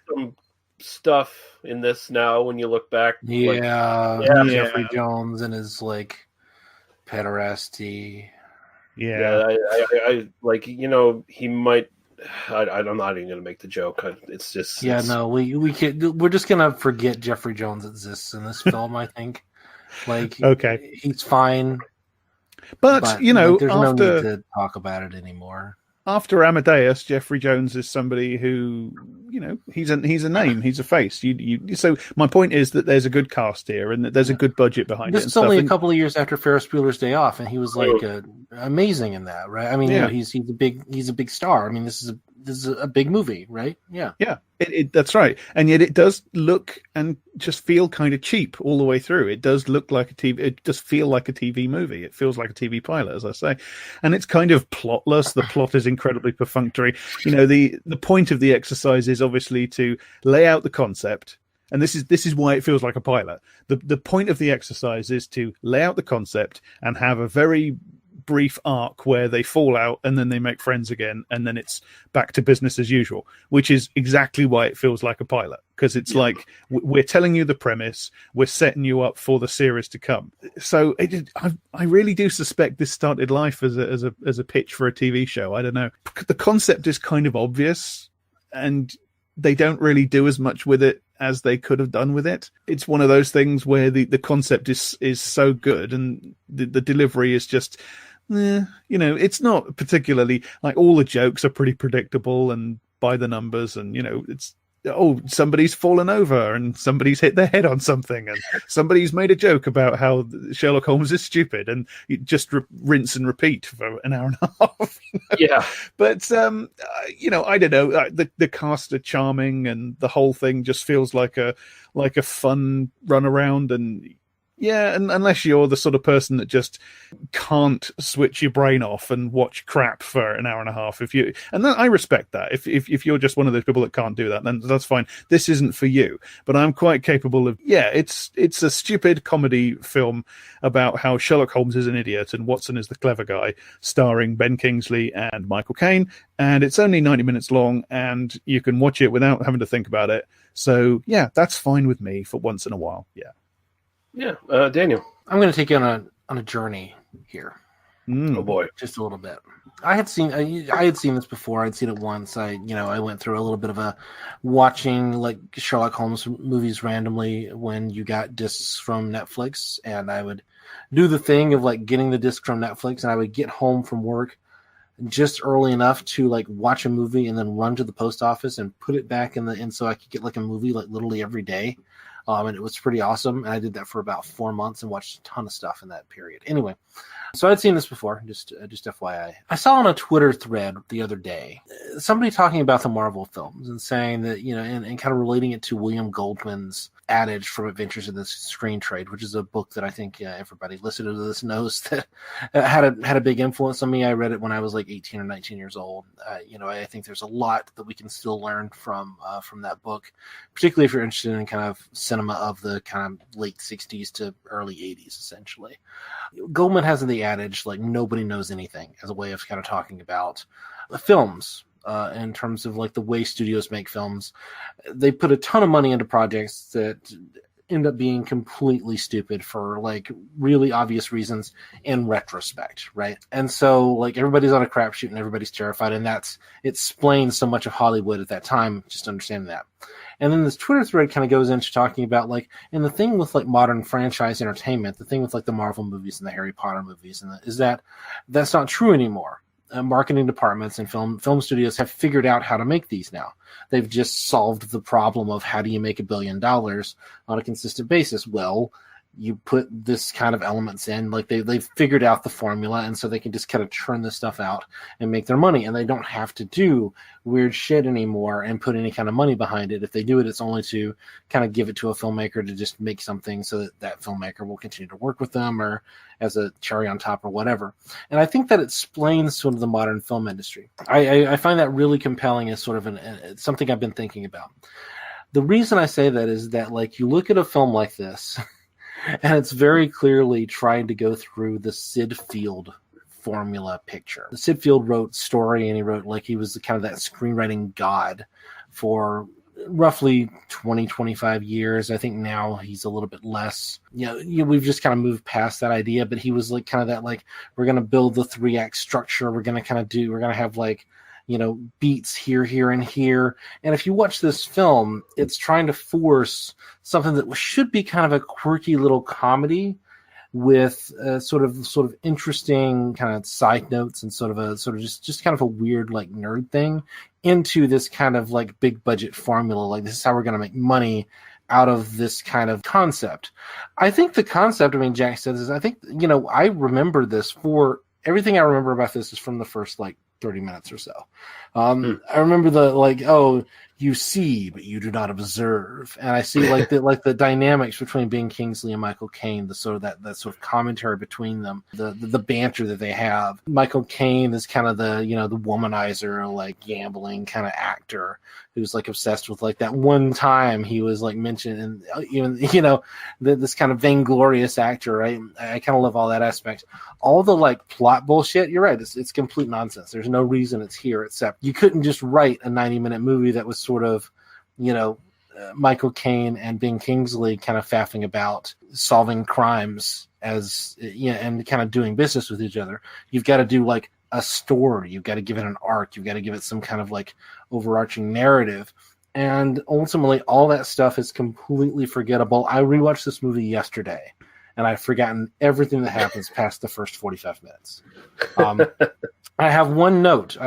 E: some stuff in this now when you look back.
G: Jeffrey Jones and his pederasty.
E: I like, he might. I'm not even gonna make the joke. It's just
G: we're just gonna forget Jeffrey Jones exists in this film. I think
H: okay,
G: he's fine,
H: but
G: there's
H: after,
G: no need to talk about it anymore.
H: After Amadeus, Jeffrey Jones is somebody who, he's a name, he's a face. So my point is that there's a good cast here, and that there's a good budget behind it.
G: This is only a couple of years after Ferris Bueller's Day Off, and he was amazing in that, right? I mean, he's a big star. I mean, this is a big movie, right? Yeah,
H: that's right. And yet it does look and just feel kind of cheap all the way through. It does look like a TV. It does feel like a TV movie. It feels like a TV pilot, as I say, and it's kind of plotless. The plot is incredibly perfunctory. The point of the exercise is obviously to lay out the concept. And this is why it feels like a pilot. The point of the exercise is to lay out the concept and have a very brief arc where they fall out and then they make friends again, and then it's back to business as usual, which is exactly why it feels like a pilot, because it's like we're telling you the premise, we're setting you up for the series to come. So I really do suspect this started life as a pitch for a TV show. I don't know. The concept is kind of obvious, and they don't really do as much with it as they could have done with it. It's one of those things where the concept is so good, and the delivery is just, it's not particularly, all the jokes are pretty predictable and by the numbers, and it's somebody's fallen over and somebody's hit their head on something and somebody's made a joke about how Sherlock Holmes is stupid, and you just rinse and repeat for an hour and a half.
E: Yeah.
H: But, I don't know. The cast are charming, and the whole thing just feels like a fun run around. And yeah, and unless you're the sort of person that just can't switch your brain off and watch crap for an hour and a half, I respect that. If you're just one of those people that can't do that, then that's fine. This isn't for you. But I'm quite capable of. Yeah, it's a stupid comedy film about how Sherlock Holmes is an idiot and Watson is the clever guy, starring Ben Kingsley and Michael Caine. And it's only 90 minutes long, and you can watch it without having to think about it. So yeah, that's fine with me for once in a while. Yeah.
E: Yeah, Daniel.
G: I'm going to take you on a journey here.
E: Oh boy,
G: just a little bit. I had seen this before. I'd seen it once. I went through a little bit of a watching Sherlock Holmes movies randomly when you got discs from Netflix, and I would do the thing of getting the disc from Netflix, and I would get home from work just early enough to watch a movie and then run to the post office and put it back in so I could get a movie literally every day. And it was pretty awesome. And I did that for about 4 months and watched a ton of stuff in that period. Anyway, so I'd seen this before, just FYI. I saw on a Twitter thread the other day somebody talking about the Marvel films and saying that, and kind of relating it to William Goldman's adage from Adventures in the Screen Trade, which is a book that I think everybody listening to this knows that had a big influence on me. I read it when I was 18 or 19 years old. I think there's a lot that we can still learn from that book, particularly if you're interested in kind of cinema of the kind of late 60s to early 80s, essentially. Goldman has the adage, nobody knows anything, as a way of kind of talking about the films. In terms of the way studios make films, they put a ton of money into projects that end up being completely stupid for like really obvious reasons in retrospect, right? And so like everybody's on a crapshoot and everybody's terrified, and it explains so much of Hollywood at that time, just understanding that. And then this Twitter thread kind of goes into talking about like, and the thing with like modern franchise entertainment, the thing with like the Marvel movies and the Harry Potter movies, is that that's not true anymore. Marketing departments and film studios have figured out how to make these now. They've just solved the problem of how do you make $1 billion on a consistent basis. Well, you put this kind of elements in, like they've figured out the formula, and so they can just kind of churn this stuff out and make their money, and they don't have to do weird shit anymore and put any kind of money behind it. If they do it, it's only to kind of give it to a filmmaker to just make something so that that filmmaker will continue to work with them or as a cherry on top or whatever. And I think that explains sort of the modern film industry. I find that really compelling as sort of it's something I've been thinking about. The reason I say that is that like you look at a film like this and it's very clearly trying to go through the Sid Field formula picture. Sid Field wrote story, and he wrote like he was kind of that screenwriting god for roughly 20-25 years. I think now he's a little bit less. We've just kind of moved past that idea, but he was like kind of that like, we're going to build the 3-act structure. We're going to have like, beats here, and here. And if you watch this film, it's trying to force something that should be kind of a quirky little comedy with sort of interesting kind of side notes and sort of just kind of a weird like nerd thing into this kind of like big budget formula. Like, this is how we're going to make money out of this kind of concept. I think the concept, I mean, Jack says, is I think, I remember this for everything I remember about this is from the first like 30 minutes or so. I remember you see, but you do not observe. And I see like the dynamics between Ben Kingsley and Michael Caine, the sort of that sort of commentary between them, the banter that they have. Michael Caine is kind of the womanizer, like gambling kind of actor who's like obsessed with like that one time he was like mentioned, and even, this kind of vainglorious actor, right? I kind of love all that aspect. All the like plot bullshit, you're right. It's complete nonsense. There's no reason it's here, except you couldn't just write a 90-minute movie that was sort of, Michael Caine and Ben Kingsley kind of faffing about solving crimes and kind of doing business with each other. You've got to do like a story. You've got to give it an arc. You've got to give it some kind of like overarching narrative. And ultimately, all that stuff is completely forgettable. I rewatched this movie yesterday, and I've forgotten everything that happens past the first 45 minutes. I have one note.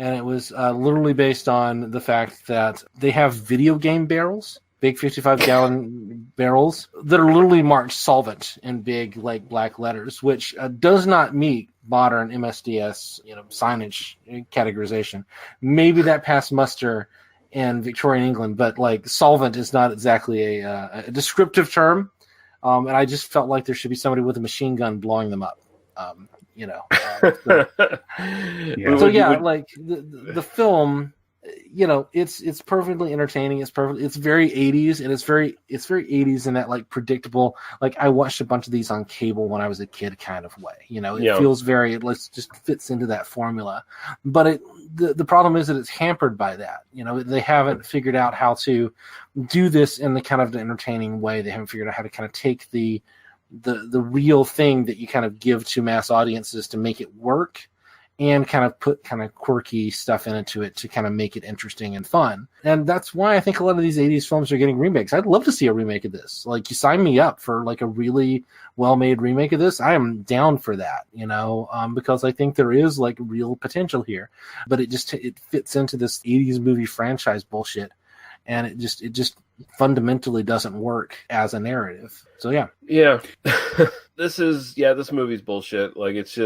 G: And it was literally based on the fact that they have video game barrels, big 55-gallon barrels, that are literally marked solvent in big, like, black letters, which does not meet modern MSDS, signage categorization. Maybe that passed muster in Victorian England, but, like, solvent is not exactly a descriptive term. And I just felt like there should be somebody with a machine gun blowing them up. Like the film, it's perfectly entertaining. It's very 80s, and it's very 80s in that like predictable, like I watched a bunch of these on cable when I was a kid kind of way. It feels very, it just fits into that formula. But the problem is that it's hampered by that. They haven't figured out how to do this in the kind of the entertaining way. They haven't figured out how to kind of take the real thing that you kind of give to mass audiences to make it work, and kind of put kind of quirky stuff into it to kind of make it interesting and fun. And that's why I think a lot of these 80s films are getting remakes. I'd love to see a remake of this. Like, you sign me up for like a really well-made remake of this. I am down for that, because I think there is like real potential here, but it fits into this 80s movie franchise bullshit. And it just fundamentally doesn't work as a narrative. So yeah. This movie's bullshit. Like, it's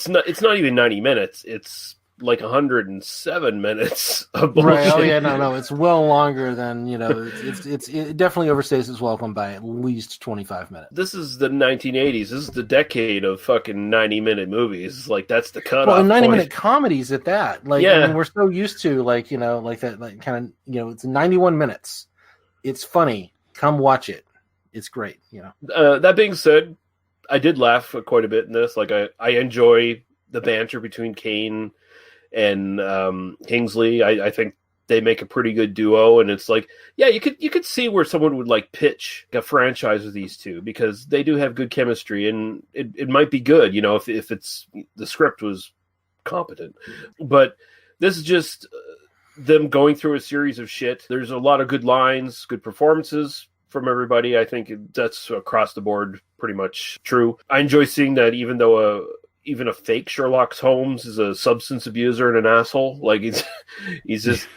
G: not even 90 minutes. It's like 107 minutes of bullshit. Right. Oh yeah, no, it's well longer than, it definitely overstays its welcome by at least 25 minutes.
E: This is the 1980s. This is the decade of fucking 90-minute movies. Like, that's the cutoff.
G: Well, 90-minute comedies at that. Like, I mean, we're so used to like that, like kind of, it's 91 minutes. It's funny. Come watch it. It's great.
E: That being said, I did laugh quite a bit in this. Like, I enjoy the banter between Caine and Kingsley. I think they make a pretty good duo, and it's like, yeah, you could see where someone would like pitch a franchise with these two because they do have good chemistry, and it might be good, you know, if it's the script was competent. But this is just them going through a series of shit. There's a lot of good lines, good performances from everybody. I think that's across the board pretty much true. I enjoy seeing that even though even a fake Sherlock Holmes is a substance abuser and an asshole. Like he's just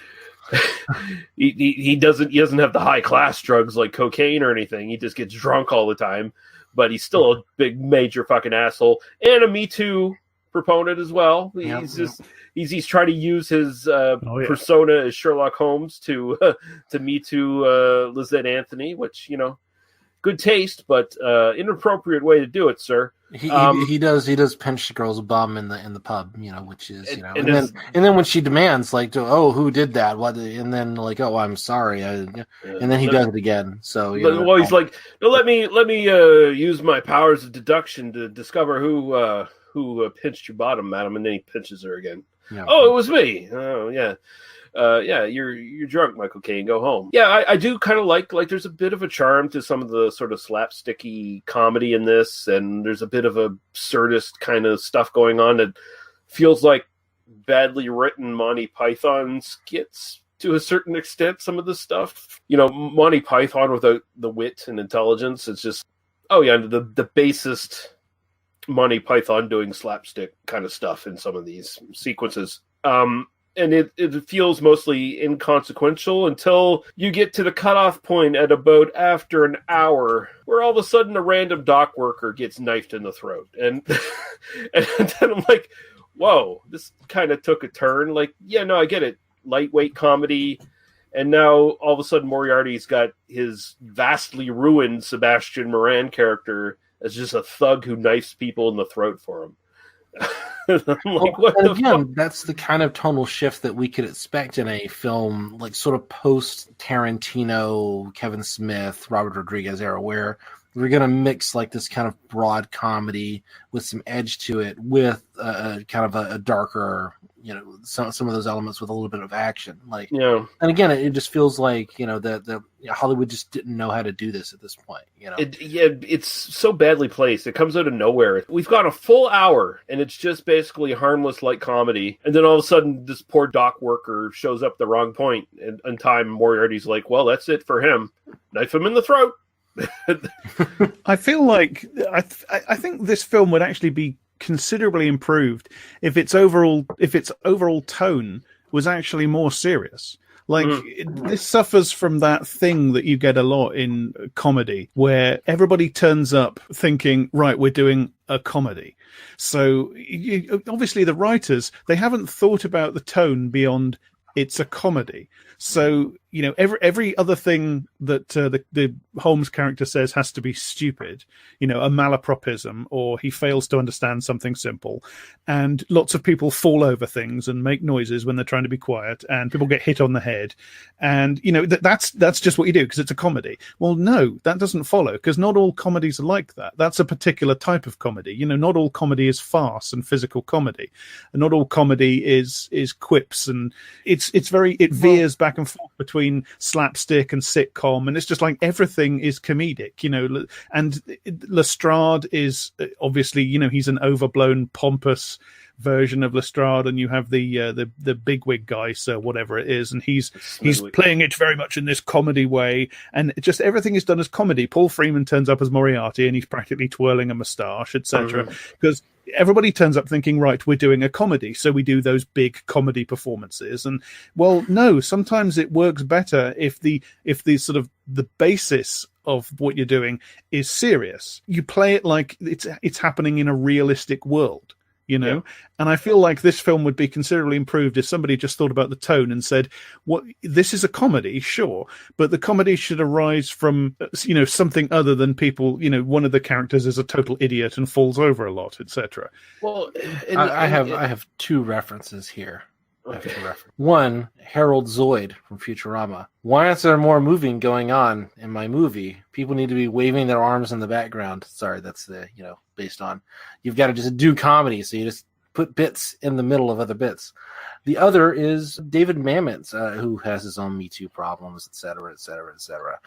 E: he doesn't have the high class drugs like cocaine or anything. He just gets drunk all the time, but he's still a big major fucking asshole and a Me Too proponent as well. He's trying to use his persona as Sherlock Holmes to Me Too Lizette Anthony, which, you know, good taste, but inappropriate way to do it, sir.
G: He does pinch the girl's bum in the pub, you know, which is, you know, and then when she demands like, oh, who did that? What? And then like, oh, I'm sorry, and then he does it again. So
E: he's like, no, let me use my powers of deduction to discover who pinched your bottom, madam, and then he pinches her again. Yeah. Oh, it was me. Oh, yeah. Yeah, you're drunk, Michael Caine. Go home. Yeah, I do kind of like there's a bit of a charm to some of the sort of slapsticky comedy in this, and there's a bit of absurdist kind of stuff going on that feels like badly written Monty Python skits to a certain extent. Some of the stuff, you know, Monty Python without the wit and intelligence. It's just, oh yeah, the basest Monty Python doing slapstick kind of stuff in some of these sequences. And it feels mostly inconsequential until you get to the cutoff point at about after an hour, where all of a sudden a random dock worker gets knifed in the throat. And, and then I'm like, whoa, this kind of took a turn. Like, yeah, no, I get it. Lightweight comedy. And now all of a sudden Moriarty's got his vastly ruined Sebastian Moran character as just a thug who knifes people in the throat for him.
G: That's the kind of tonal shift that we could expect in a film like sort of post Tarantino, Kevin Smith, Robert Rodriguez era, where we're going to mix like this kind of broad comedy with some edge to it, with kind of a darker, you know, some of those elements with a little bit of action. Like, yeah. And again, it just feels like, you know, that Hollywood just didn't know how to do this at this point. You know,
E: it's so badly placed. It comes out of nowhere. We've got a full hour, and it's just basically harmless light comedy. And then all of a sudden, this poor dock worker shows up at the wrong point, and in time, Moriarty's like, "Well, that's it for him. Knife him in the throat."
H: I feel like I think this film would actually be considerably improved if its overall tone was actually more serious. Like, this suffers from that thing that you get a lot in comedy, where everybody turns up thinking, right, we're doing a comedy. So obviously the writers, they haven't thought about the tone beyond it's a comedy. So, you know, every other thing that the Holmes character says has to be stupid, you know, a malapropism, or he fails to understand something simple. And lots of people fall over things and make noises when they're trying to be quiet, and people get hit on the head. And, you know, that's just what you do because it's a comedy. Well, no, that doesn't follow, because not all comedies are like that. That's a particular type of comedy. You know, not all comedy is farce and physical comedy. And not all comedy is quips, and it veers back and forth between slapstick and sitcom, and it's just like everything is comedic, you know. And Lestrade is obviously, you know, he's an overblown, pompous version of Lestrade, and you have the bigwig guy, so whatever it is, and he's playing it very much in this comedy way, and just everything is done as comedy. Paul Freeman turns up as Moriarty, and he's practically twirling a moustache, etc. Because everybody turns up thinking, right, we're doing a comedy, so we do those big comedy performances. And well, no, sometimes it works better if the sort of the basis of what you're doing is serious. You play it like it's happening in a realistic world, you know. Yeah. And I feel like this film would be considerably improved if somebody just thought about the tone and said, "What, this is a comedy, sure, but the comedy should arise from, you know, something other than people, you know, one of the characters is a total idiot and falls over a lot, etc."
G: Well, I have two references here. Okay. One, Harold Zoid from Futurama. Why is there more moving going on in my movie? People need to be waving their arms in the background. Sorry, that's based on. You've got to just do comedy, so you just put bits in the middle of other bits. The other is David Mamet's, who has his own Me Too problems, et cetera, et cetera, et cetera.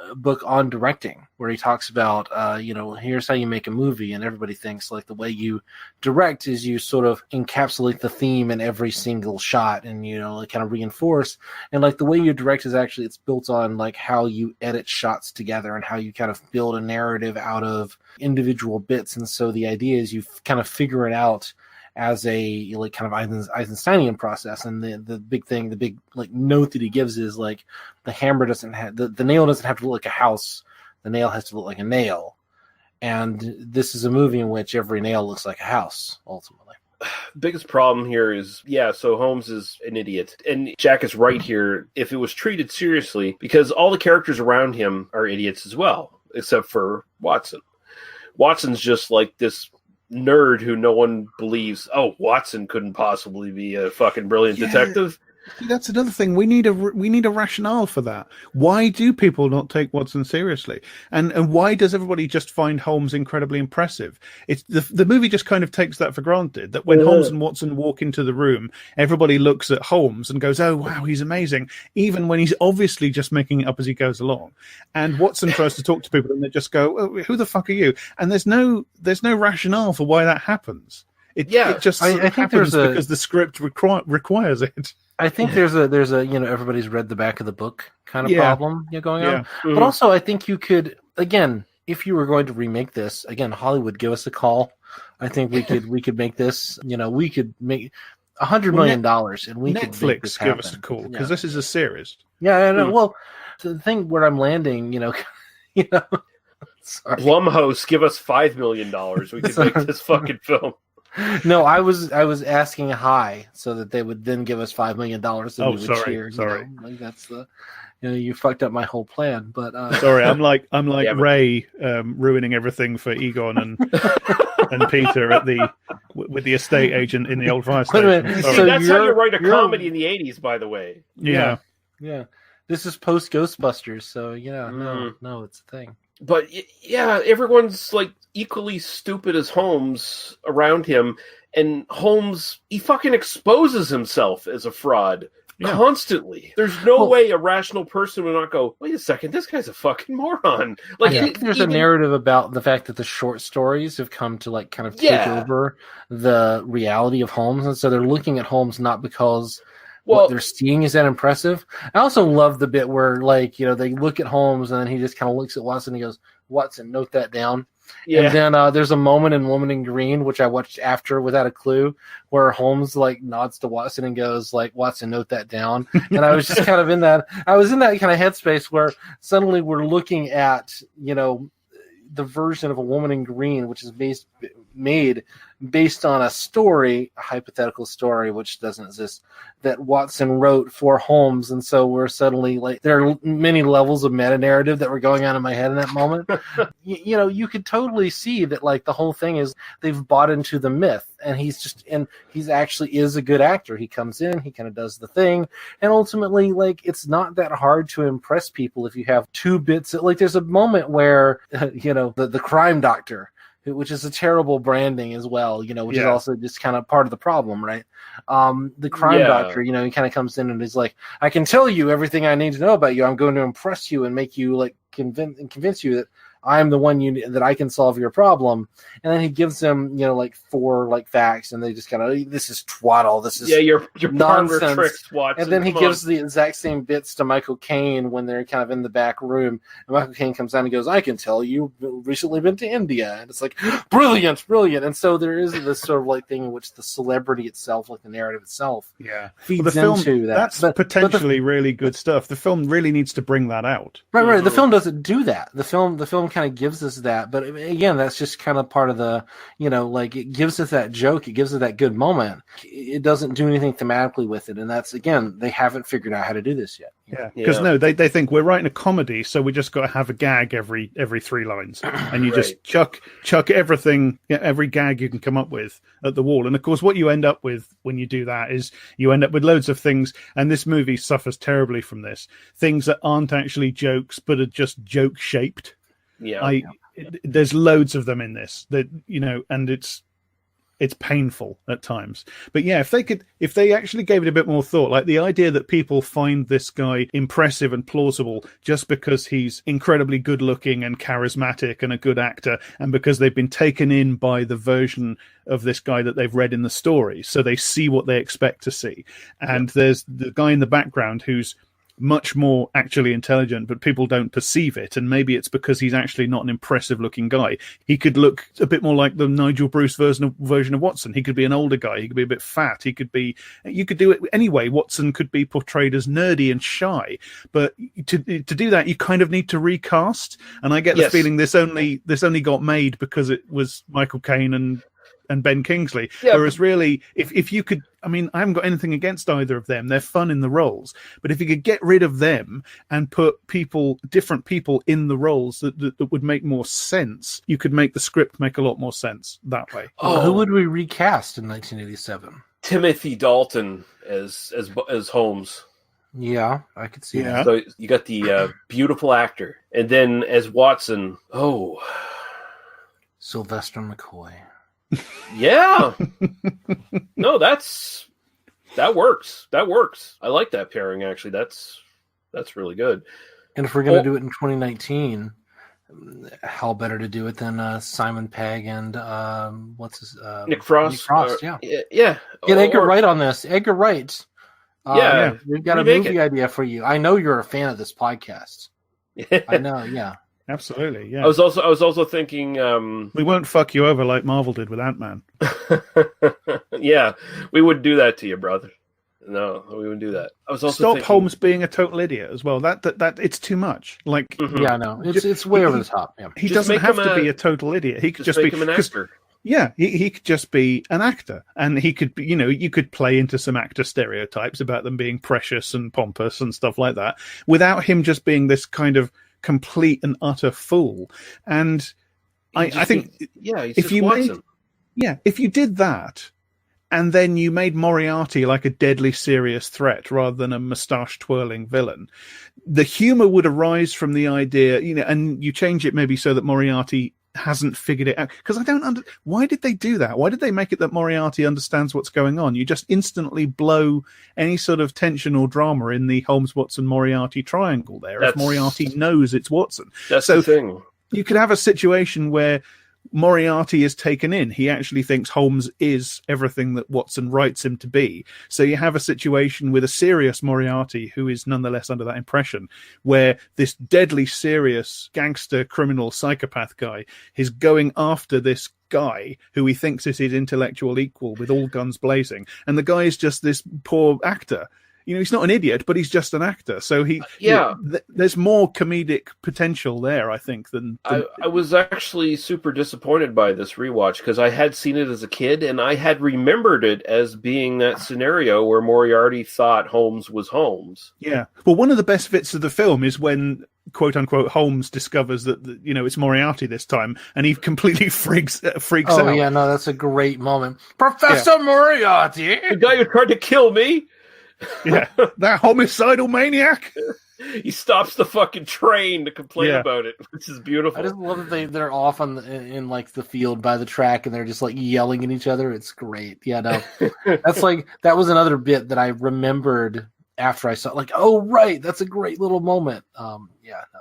G: A book on directing, where he talks about, here's how you make a movie, and everybody thinks like the way you direct is you sort of encapsulate the theme in every single shot, and like kind of reinforce. And like the way you direct is actually it's built on like how you edit shots together and how you kind of build a narrative out of individual bits. And so the idea is you kind of figure it out as a like kind of Eisensteinian process. And the big like note that he gives is like the hammer doesn't have the nail doesn't have to look like a house. The nail has to look like a nail. And this is a movie in which every nail looks like a house, ultimately.
E: Biggest problem here is, so Holmes is an idiot. And Jack is right here if it was treated seriously, because all the characters around him are idiots as well, except for Watson. Watson's just like this nerd who no one believes, Watson couldn't possibly be a fucking brilliant detective.
H: That's another thing. We need a rationale for that. Why do people not take Watson seriously? And why does everybody just find Holmes incredibly impressive? It's the movie just kind of takes that for granted, that when Holmes and Watson walk into the room, everybody looks at Holmes and goes, oh, wow, he's amazing, even when he's obviously just making it up as he goes along. And Watson tries to talk to people and they just go, oh, who the fuck are you? And there's no rationale for why that happens. It just I think happens because the script requires it.
G: I think there's a everybody's read the back of the book kind of problem going on. Mm-hmm. But also I think you could, again, if you were going to remake this, again, Hollywood, give us a call. I think we could make this, we could make $100 million and we could make this happen.
H: Give us a call, because this is a series.
G: Yeah, I know. Well, so the thing where I'm landing, sorry.
E: Blumhouse, give us $5 million. We could make this fucking film.
G: No, I was asking high so that they would then give us $5 million. And we would cheer,
H: sorry.
G: Like that's the, you fucked up my whole plan. But
H: sorry, I'm like Ray ruining everything for Egon and Peter with the estate agent in the old fire station.
E: So that's how you write a comedy in the 80s, by the way.
H: Yeah.
G: This is post Ghostbusters, so no, it's a thing.
E: But everyone's like equally stupid as Holmes around him, and Holmes, he fucking exposes himself as a fraud constantly. There's no way a rational person would not go, wait a second, this guy's a fucking moron. Like,
G: I think there's a narrative about the fact that the short stories have come to like kind of take over the reality of Holmes, and so they're looking at Holmes not because what they're seeing is that impressive. I also love the bit where, like, they look at Holmes and then he just kind of looks at Watson and he goes, Watson, note that down. Yeah. And then there's a moment in Woman in Green, which I watched after without a clue, where Holmes like nods to Watson and goes like, Watson, note that down. And I was just kind of in that kind of headspace where suddenly we're looking at, the version of A Woman in Green, which is made based on a story, a hypothetical story, which doesn't exist, that Watson wrote for Holmes. And so we're suddenly like, there are many levels of meta narrative that were going on in my head in that moment. You could totally see that like the whole thing is they've bought into the myth, and he's actually is a good actor. He comes in, he kind of does the thing. And ultimately, like, it's not that hard to impress people if you have two bits. Like there's a moment where, the crime doctor, which is a terrible branding as well, which is also just kind of part of the problem, right? The crime doctor, he kind of comes in and is like, I can tell you everything I need to know about you. I'm going to impress you and make you like convince you that I'm the one that I can solve your problem. And then he gives them, like 4 like facts, and they just kind of, this is twaddle. This is
E: your
G: nonsense.
E: Tricks, Watson.
G: And then he gives the exact same bits to Michael Caine when they're kind of in the back room. And Michael Caine comes down and goes, I can tell you've recently been to India. And it's like, brilliant. And so there is this sort of like thing in which the celebrity itself, like the narrative itself, feeds into that.
H: That's potentially really good stuff. The film really needs to bring that out.
G: Right. The film doesn't do that. The film kind of gives us that, but again, that's just kind of part of the, like it gives us that joke, it gives us that good moment. It doesn't do anything thematically with it, and that's, again, they haven't figured out how to do this yet.
H: Because they think we're writing a comedy, so we just got to have a gag every 3 lines, and you just chuck everything, every gag you can come up with at the wall. And of course, what you end up with when you do that is you end up with loads of things, and this movie suffers terribly from this. Things that aren't actually jokes, but are just joke shaped. There's loads of them in this that, and it's painful at times. But yeah, if they actually gave it a bit more thought, like the idea that people find this guy impressive and plausible just because he's incredibly good looking and charismatic and a good actor, and because they've been taken in by the version of this guy that they've read in the story, so they see what they expect to see. And there's the guy in the background who's much more actually intelligent, but people don't perceive it. And maybe it's because he's actually not an impressive looking guy. He could look a bit more like the Nigel Bruce version of Watson. He could be an older guy. He could be a bit fat. You could do it anyway. Watson could be portrayed as nerdy and shy, but to do that, you kind of need to recast. And I get the feeling this only got made because it was Michael Caine and Ben Kingsley. Whereas really, if you could, I mean, I haven't got anything against either of them. They're fun in the roles. But if you could get rid of them and put different people in the roles that would make more sense, you could make the script make a lot more sense that way.
G: Who would we recast in 1987?
E: Timothy Dalton as Holmes.
G: Yeah, I could see that.
E: So you got the beautiful actor. And then as Watson,
G: Sylvester McCoy.
E: Yeah. No, that works. That works. I like that pairing, actually. That's really good.
G: And if we're going to do it in 2019, how better to do it than Simon Pegg and
E: Nick Frost?
G: Nick Frost, yeah.
E: Yeah.
G: Get Edgar Wright on this. Edgar Wright. We've got a movie idea for you. I know you're a fan of this podcast. I know, yeah.
H: Absolutely, yeah.
E: I was also thinking
H: we won't fuck you over like Marvel did with Ant-Man.
E: Yeah, we wouldn't do that to you, brother. No, we wouldn't do that. I was also
H: Stop
E: thinking...
H: Holmes being a total idiot as well. That it's too much. Like,
G: yeah, no, it's way over the top. Yeah.
H: He doesn't have to be a total idiot. He could just be
E: an actor.
H: Yeah, he could just be an actor, and he could be, you could play into some actor stereotypes about them being precious and pompous and stuff like that, without him just being this kind of complete and utter fool. And I think if you did that, and then you made Moriarty like a deadly serious threat rather than a moustache twirling villain, the humor would arise from the idea, and you change it maybe so that Moriarty hasn't figured it out. Because I don't why did they do that? Why did they make it that Moriarty understands what's going on? You just instantly blow any sort of tension or drama in the Holmes, Watson, Moriarty triangle there. If Moriarty knows it's Watson.
E: That's the thing.
H: You could have a situation where Moriarty is taken in. He actually thinks Holmes is everything that Watson writes him to be. So you have a situation with a serious Moriarty who is nonetheless under that impression, where this deadly serious gangster, criminal, psychopath guy is going after this guy who he thinks is his intellectual equal with all guns blazing. And the guy is just this poor actor. He's not an idiot, but he's just an actor. So there's more comedic potential there, I think, than
E: I was actually super disappointed by this rewatch because I had seen it as a kid and I had remembered it as being that scenario where Moriarty thought Holmes was Holmes.
H: Yeah. Well, one of the best bits of the film is when quote unquote Holmes discovers that it's Moriarty this time, and he completely freaks out.
G: Oh yeah, no, that's a great moment. Professor Moriarty,
E: the guy who tried to kill me.
H: Yeah, that homicidal maniac.
E: He stops the fucking train to complain about it, which is beautiful.
G: I just love that they're off in like the field by the track, and they're just like yelling at each other. It's great. Yeah, no, that was another bit that I remembered after I saw. Like, oh right, that's a great little moment. Yeah, no.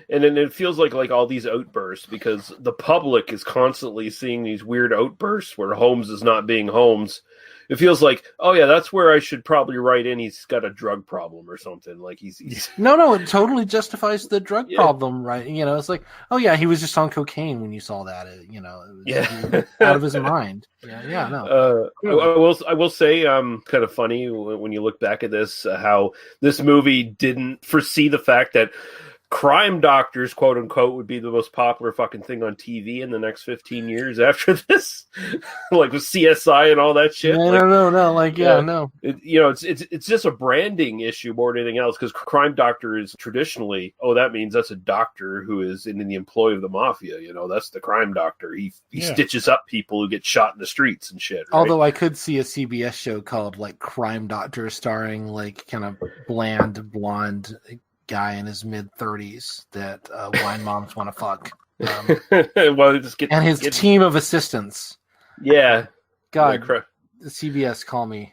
E: And then it feels like all these outbursts because the public is constantly seeing these weird outbursts where Holmes is not being Holmes. It feels like, oh yeah, that's where I should probably write in. He's got a drug problem or something. Like he's...
G: No, it totally justifies the drug problem, right? It's like, oh yeah, he was just on cocaine when you saw that. It was out of his mind. Yeah, no.
E: I will say, kind of funny when you look back at this, how this movie didn't foresee the fact that crime doctors, quote unquote, would be the most popular fucking thing on TV in the next 15 years after this, like with CSI and all that shit.
G: No. No.
E: It's just a branding issue more than anything else because crime doctor is traditionally, that means that's a doctor who is in the employ of the mafia. That's the crime doctor. He stitches up people who get shot in the streets and shit. Right?
G: Although I could see a CBS show called like Crime Doctor, starring like kind of bland blonde guy in his mid-30s that wine moms want to fuck. And his team of assistants.
E: Yeah.
G: God, CBS, call me.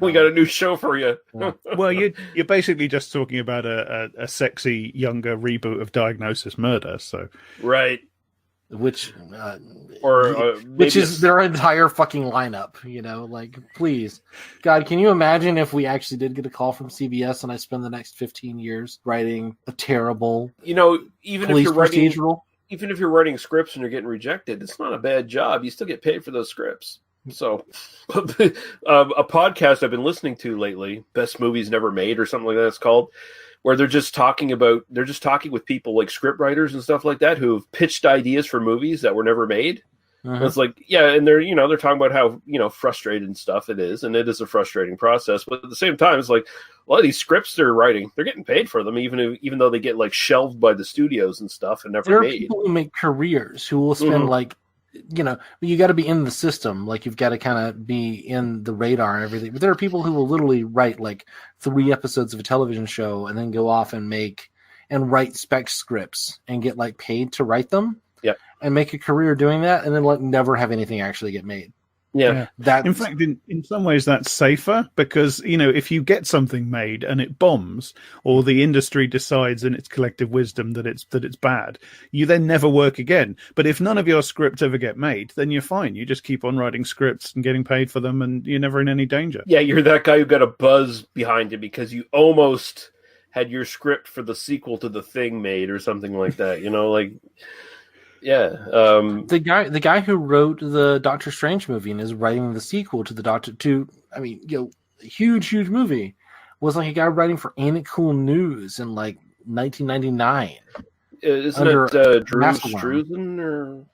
E: We got a new show for you.
G: Yeah.
H: Well, you're basically just talking about a sexy younger reboot of Diagnosis Murder. So
E: right,
G: which
E: which
G: is their entire fucking lineup. You know, like please, God, can you imagine if we actually did get a call from CBS and I spend the next 15 years writing a terrible,
E: even
G: police
E: if you're writing
G: procedural.
E: Even if you're writing scripts and you're getting rejected, it's not a bad job. You still get paid for those scripts. So, a podcast I've been listening to lately, Best Movies Never Made or something like that it's called, where they're just talking with people like script writers and stuff like that who've pitched ideas for movies that were never made. And it's like, yeah, and they're talking about how, frustrated and stuff it is, and it is a frustrating process. But at the same time, it's like a lot of these scripts they're writing, they're getting paid for them, even though they get like shelved by the studios and stuff and never
G: There are
E: made.
G: people who make careers who will spend you got to be in the system, like you've got to kind of be in the radar and everything. But there are people who will literally write like 3 episodes of a television show and then go off and write spec scripts and get like paid to write them.
E: Yep.
G: And make a career doing that, and then like never have anything actually get made.
E: Yeah.
H: In fact, in some ways, that's safer because, if you get something made and it bombs, or the industry decides in its collective wisdom that it's bad, you then never work again. But if none of your scripts ever get made, then you're fine. You just keep on writing scripts and getting paid for them, and you're never in any danger.
E: Yeah, you're that guy who got a buzz behind it because you almost had your script for the sequel to The Thing made or something like that. Yeah.
G: The guy who wrote the Doctor Strange movie and is writing the sequel to huge movie was like a guy writing for Ain't It Cool News in like 1999.
E: Isn't it Drew Struzan or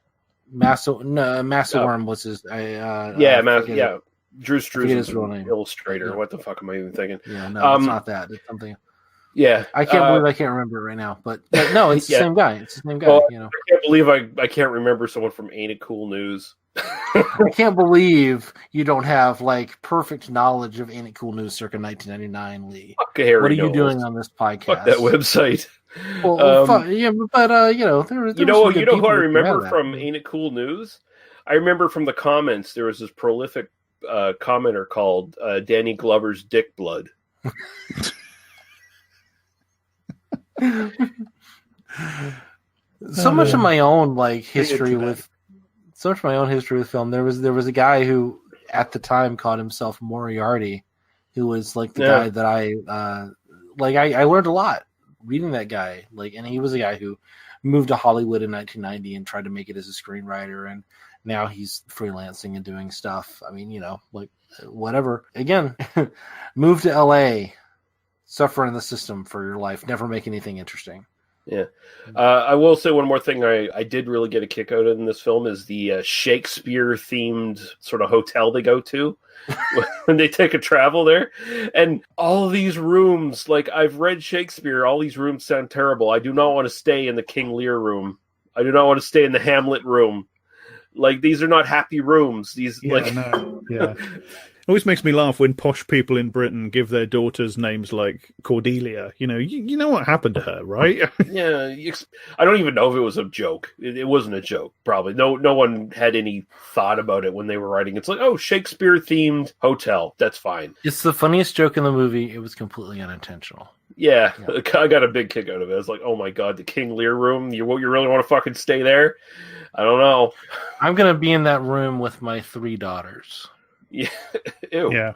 G: Massaworm was his?
E: Drew Struzan, illustrator. Yeah. What the fuck am I even thinking?
G: Yeah, no, it's not that. It's something.
E: Yeah,
G: I can't believe I can't remember it right now, but no, it's the same guy. It's the same guy.
E: Well, I can't believe I can't remember someone from Ain't It Cool News.
G: I can't believe you don't have like perfect knowledge of Ain't It Cool News circa 1999, Lee.
E: Harry
G: what are you
E: Knowles.
G: doing on this podcast?
E: Fuck that website.
G: Well, there
E: who I remember from Ain't It Cool News? I remember from the comments there was this prolific commenter called Danny Glover's Dick Blood.
G: So much of my own history with film. There was a guy who at the time called himself Moriarty, who was the guy that I learned a lot reading that guy. And he was a guy who moved to Hollywood in 1990 and tried to make it as a screenwriter, and now he's freelancing and doing stuff. I mean, whatever. Again, move to LA. Suffer in the system for your life. Never make anything interesting.
E: Yeah. I will say one more thing I did really get a kick out of in this film is the Shakespeare-themed sort of hotel they go to when they take a travel there. And all these rooms, I've read Shakespeare, all these rooms sound terrible. I do not want to stay in the King Lear room. I do not want to stay in the Hamlet room. These are not happy rooms.
H: It always makes me laugh when posh people in Britain give their daughters names like Cordelia. You know what happened to her, right?
E: Yeah, I don't even know if it was a joke. It wasn't a joke, probably. No one had any thought about it when they were writing. It's Shakespeare-themed hotel. That's fine.
G: It's the funniest joke in the movie. It was completely unintentional.
E: Yeah, I got a big kick out of it. I was like, oh my god, the King Lear room? You really want to fucking stay there? I don't know.
G: I'm going to be in that room with my 3 daughters.
E: Yeah. Ew.
H: Yeah.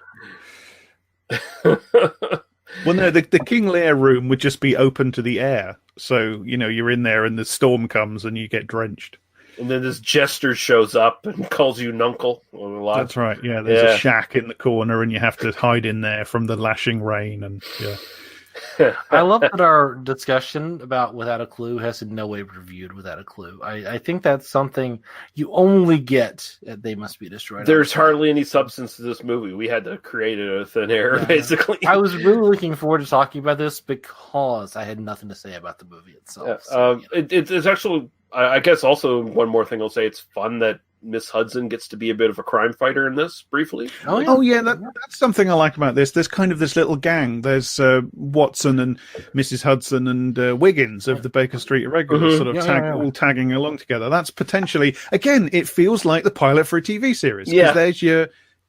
H: Well, no, the King Lear room would just be open to the air. So, you're in there and the storm comes and you get drenched.
E: And then this jester shows up and calls you Nuncle.
H: That's right. Yeah, there's a shack in the corner and you have to hide in there from the lashing rain. And yeah.
G: I love that our discussion about Without a Clue has in no way reviewed Without a Clue. I think that's something you only get at They Must Be Destroyed.
E: There's hardly any substance to this movie. We had to create it out of thin air, basically.
G: I was really looking forward to talking about this because I had nothing to say about the movie itself.
E: Yeah. It's actually, I guess also one more thing I'll say, it's fun that Miss Hudson gets to be a bit of a crime fighter in this briefly.
H: Oh yeah, that's something I like about this. There's kind of this little gang. There's Watson and Mrs. Hudson and Wiggins of the Baker Street Irregulars, sort of all tagging along together. That's potentially, again, it feels like the pilot for a TV series. 'Cause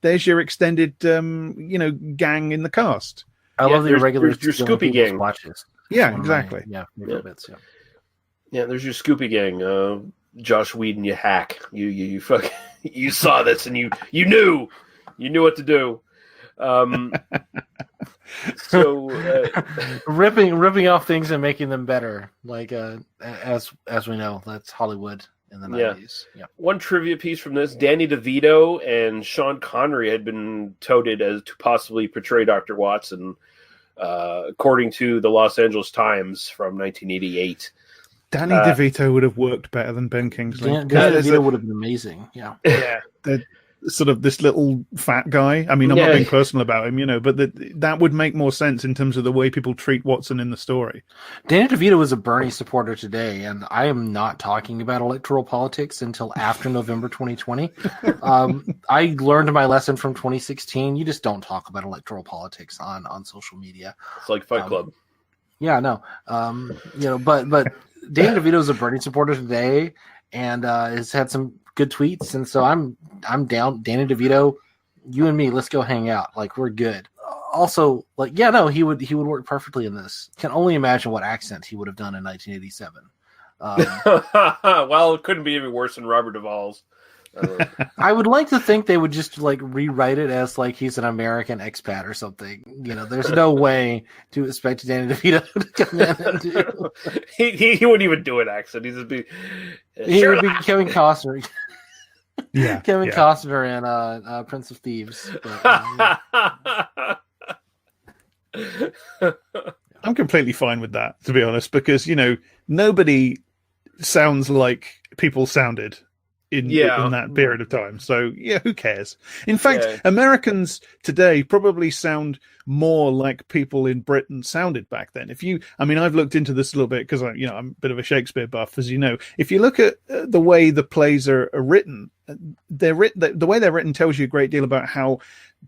H: there's your extended, gang in the cast.
G: I love the Irregulars.
E: Your Scoopy gang.
G: Watches.
H: Yeah, exactly.
G: Bits,
E: Yeah, there's your Scoopy gang. Josh Whedon, you hack. You fucking you saw this and you knew what to do.
G: Ripping off things and making them better, like as we know, that's Hollywood in the 90s. Yeah.
E: One trivia piece from this: Danny DeVito and Sean Connery had been touted as to possibly portray Dr. Watson, according to the Los Angeles Times from 1988.
H: Danny DeVito would have worked better than Ben Kingsley.
G: Danny DeVito would have been amazing. Yeah.
H: Sort of this little fat guy. I mean, I'm not being personal about him, but that would make more sense in terms of the way people treat Watson in the story.
G: Danny DeVito was a Bernie supporter today, and I am not talking about electoral politics until after November 2020. I learned my lesson from 2016. You just don't talk about electoral politics on social media.
E: It's like Fight Club.
G: Yeah, no. But Danny DeVito is a Bernie supporter today, and has had some good tweets, and so I'm down. Danny DeVito, you and me, let's go hang out. Like, we're good. Also, he would work perfectly in this. Can only imagine what accent he would have done in 1987.
E: Well, it couldn't be even worse than Robert Duvall's.
G: I would like to think they would just rewrite it as he's an American expat or something. There's no way to expect Danny DeVito to come in and do.
E: He wouldn't even do an accent. He'd just be.
G: He would be Kevin Costner. Kevin
H: yeah.
G: Costner and Prince of Thieves.
H: I'm completely fine with that, to be honest, because nobody sounds like people sounded in that period of time. So who cares? In fact, Americans today probably sound more like people in Britain sounded back then. I've looked into this a little bit because I'm a bit of a Shakespeare buff, as you know. If you look at the way the plays are written, the way they're written tells you a great deal about how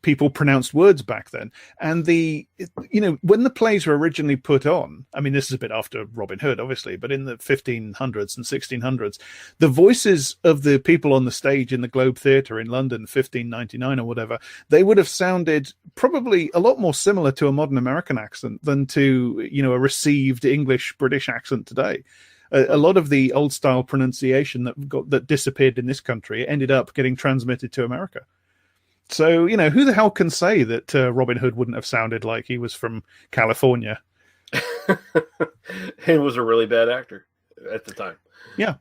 H: people pronounced words back then. And when the plays were originally put on, this is a bit after Robin Hood, obviously, but in the 1500s and 1600s, the voices of the people on the stage in the Globe Theatre in London, 1599 or whatever, they would have sounded probably a lot more similar to a modern American accent than to, a received English British accent today. A lot of the old style pronunciation that disappeared in this country ended up getting transmitted to America. So, who the hell can say that Robin Hood wouldn't have sounded like he was from California?
E: And was a really bad actor at the time.
H: Yeah.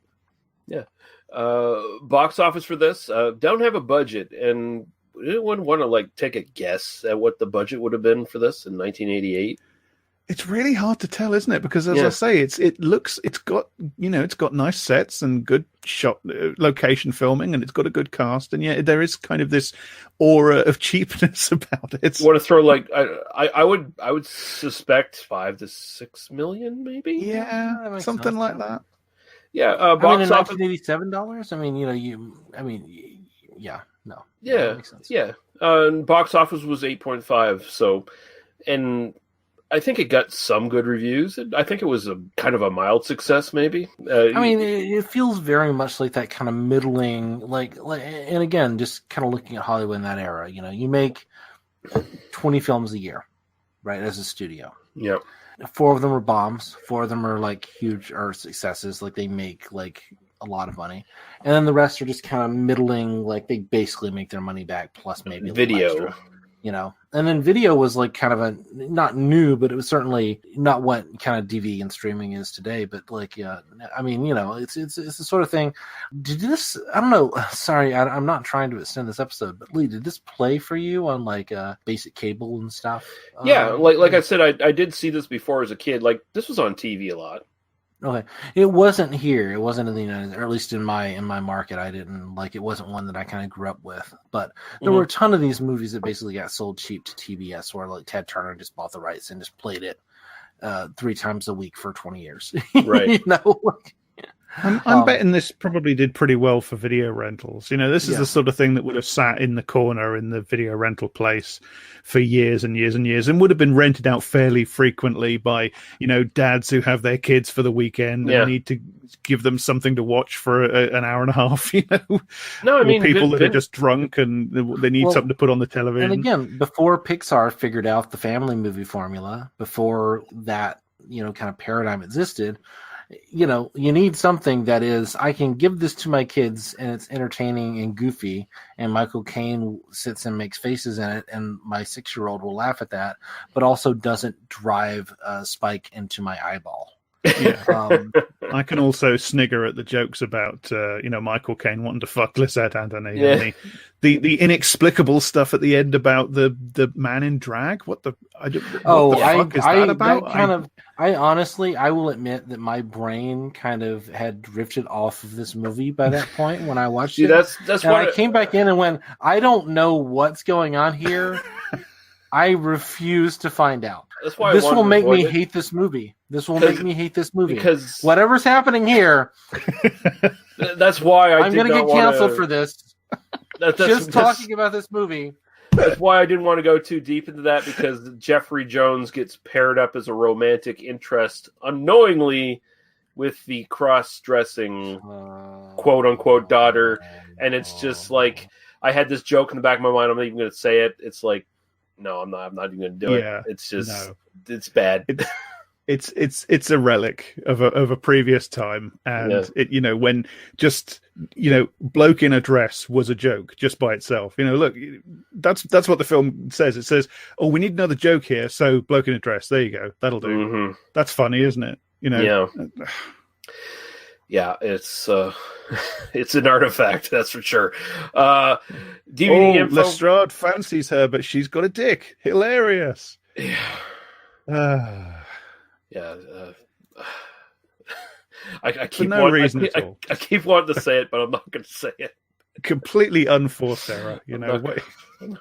E: Yeah. Box office for this, don't have a budget. And anyone want to take a guess at what the budget would have been for this in 1988?
H: It's really hard to tell, isn't it? Because as I say, it's got nice sets and good shot location filming, and it's got a good cast, and yet there is kind of this aura of cheapness about it.
E: Want to throw I would suspect $5 to $6 million, maybe.
H: Yeah, something like that.
E: Yeah,
G: box office $1987. No.
E: Yeah,
G: that makes sense.
E: Yeah. And box office was 8.5. So, and I think it got some good reviews. I think it was a kind of a mild success, maybe.
G: It feels very much like that kind of middling, and again, just kind of looking at Hollywood in that era. You make 20 films a year, right, as a studio.
E: Yep.
G: 4 of them are bombs. 4 of them are huge or successes. They make a lot of money, and then the rest are just kind of middling. They basically make their money back plus maybe a
E: video.
G: Little extra. And then video was kind of a not new, but it was certainly not what kind of DVD and streaming is today. But it's the sort of thing. Did this? I don't know. Sorry, I'm not trying to extend this episode, but Lee, did this play for you on basic cable and stuff?
E: Yeah, like I said, I did see this before as a kid. This was on TV a lot.
G: Okay, it wasn't here. It wasn't in the United States, or at least in my market. I didn't it wasn't one that I kind of grew up with. But there were a ton of these movies that basically got sold cheap to TBS, where Ted Turner just bought the rights and just played it 3 times a week for 20 years.
E: Right.
H: I'm betting this probably did pretty well for video rentals. This is
G: Yeah.
H: the sort of thing that would have sat in the corner in the video rental place for years and years and years, and would have been rented out fairly frequently by, dads who have their kids for the weekend and need to give them something to watch for an hour and a half.
E: No, I mean,
H: or people
E: good-
H: that are
E: good-
H: just drunk and they need something to put on the television.
G: And again, before Pixar figured out the family movie formula, before that, kind of paradigm existed, you need something that is, I can give this to my kids and it's entertaining and goofy, and Michael Caine sits and makes faces in it, and my 6-year-old will laugh at that, but also doesn't drive a spike into my eyeball.
H: Yeah. I can also snigger at the jokes about Michael Caine wanting to fuck Lisette Antony,
E: Yeah.
H: and the inexplicable stuff at the end about the man in drag. What the fuck is that about?
G: I honestly, I will admit that my brain kind of had drifted off of this movie by that point when I watched
E: See,
G: it.
E: that's
G: and
E: why
G: I came back in and went, I don't know what's going on here. I refuse to find out.
E: That's why I
G: this
E: wanted
G: will
E: to
G: make me
E: avoid it.
G: hate this movie. This will make me hate this movie.
E: Because
G: whatever's happening here,
E: that's why
G: I'm going to get canceled for this. Just
E: that's-
G: talking about this movie.
E: That's why I didn't want to go too deep into that, because Jeffrey Jones gets paired up as a romantic interest unknowingly with the cross-dressing quote-unquote daughter, and it's just like, I had this joke in the back of my mind, I'm not even going to say it. It's like, no, I'm not even going to do it. It's just, it's bad.
H: It's a relic of a previous time, and when just bloke in a dress was a joke just by itself. Look, that's what the film says. It says, oh, we need another joke here, so bloke in a dress. There you go, that'll do.
E: Mm-hmm.
H: That's funny, isn't it?
E: Yeah, it's it's an artifact, that's for sure. DVD info.
H: Lestrade fancies her, but she's got a dick. Hilarious.
E: Yeah. I keep
H: no reason at all.
E: I keep wanting to say it, but I'm not going to say it.
H: Completely unforced error.
E: I'm not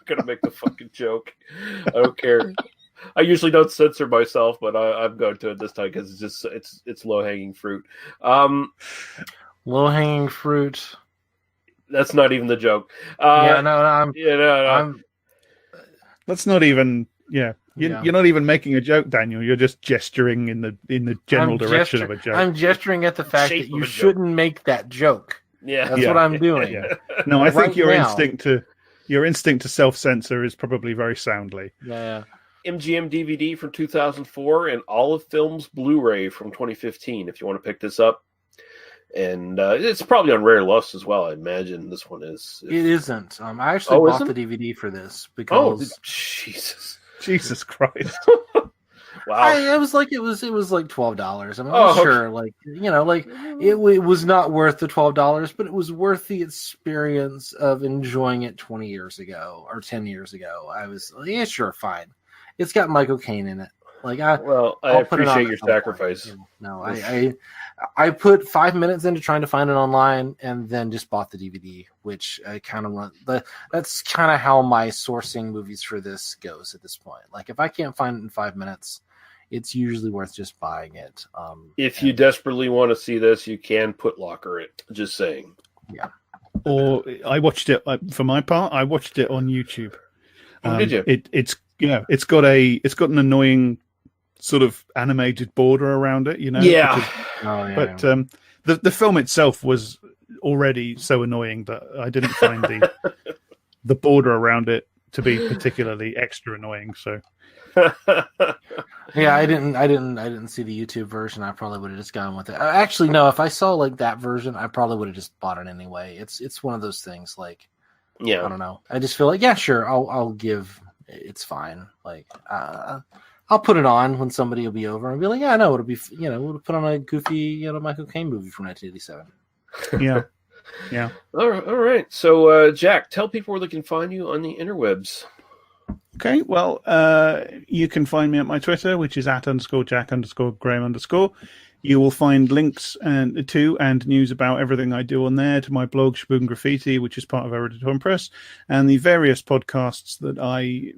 E: going to make the fucking joke. I don't care. I usually don't censor myself, but I'm going to it this time because it's low hanging fruit.
G: Low hanging fruit.
E: That's not even the joke.
G: I'm
H: That's not even. Yeah. You're not even making a joke, Daniel. You're just gesturing in the general direction of a joke.
G: I'm gesturing at the fact that you shouldn't make that joke.
E: Yeah,
G: that's what I'm doing.
H: Yeah. No, I think
G: Right
H: your
G: now.
H: instinct to self-censor is probably very soundly.
G: Yeah.
E: MGM DVD from 2004 and Olive Films Blu-ray from 2015. If you want to pick this up, and it's probably on Rare Lust as well. I imagine this one is.
G: It isn't. I actually bought the DVD for this because
H: Jesus Christ!
E: Wow.
G: It was like $12. I mean, sure, it was not worth the $12, but it was worth the experience of enjoying it 20 years ago or 10 years ago. I was sure, fine. It's got Michael Caine in it.
E: I
G: I'll put it on
E: appreciate your
G: at some point.
E: sacrifice.
G: No, I put 5 minutes into trying to find it online and then just bought the DVD, which I kind of run. That's kind of how my sourcing movies for this goes at this point. Like if I can't find it in 5 minutes, it's usually worth just buying it.
E: If you desperately want to see this, you can put Locker it. Just saying.
G: Yeah.
H: Or I watched it for my part. I watched it on YouTube.
E: Did you?
H: It's got an annoying sort of animated border around it,
E: Yeah.
H: But the film itself was already so annoying that I didn't find the border around it to be particularly extra annoying. So
G: yeah, I didn't see the YouTube version. I probably would have just gone with it. Actually, no. If I saw that version, I probably would have just bought it anyway. It's one of those things. I don't know. I just feel like sure. I'll give. It's fine. I'll put it on when somebody will be over and be like, no, it'll be, we'll put on a goofy, Michael Caine movie from 1987.
H: Yeah.
E: All right. So, Jack, tell people where they can find you on the interwebs.
H: Okay. Well, you can find me at my Twitter, which is @_Jack_Graham_. You will find links to and news about everything I do on there, to my blog, Shaboom Graffiti, which is part of Eruditor Press, and the various podcasts that I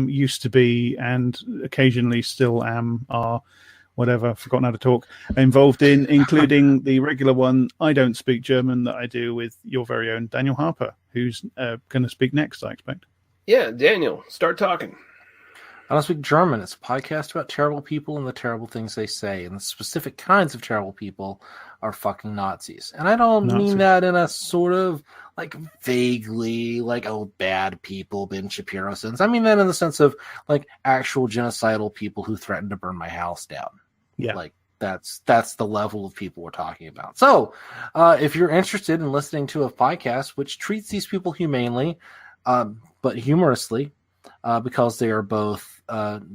H: used to be, and occasionally still are whatever, I've forgotten how to talk, involved in, including the regular one, I Don't Speak German, that I do with your very own Daniel Harper, who's going to speak next, I expect.
E: Yeah, Daniel, start talking.
G: I Don't Speak German. It's a podcast about terrible people and the terrible things they say. And the specific kinds of terrible people are fucking Nazis. And I don't mean that in a sort of like vaguely like, oh, bad people, Ben Shapiro sense. I mean that in the sense of like actual genocidal people who threaten to burn my house down.
H: Yeah.
G: Like that's the level of people we're talking about. So if you're interested in listening to a podcast which treats these people humanely, but humorously, because they are both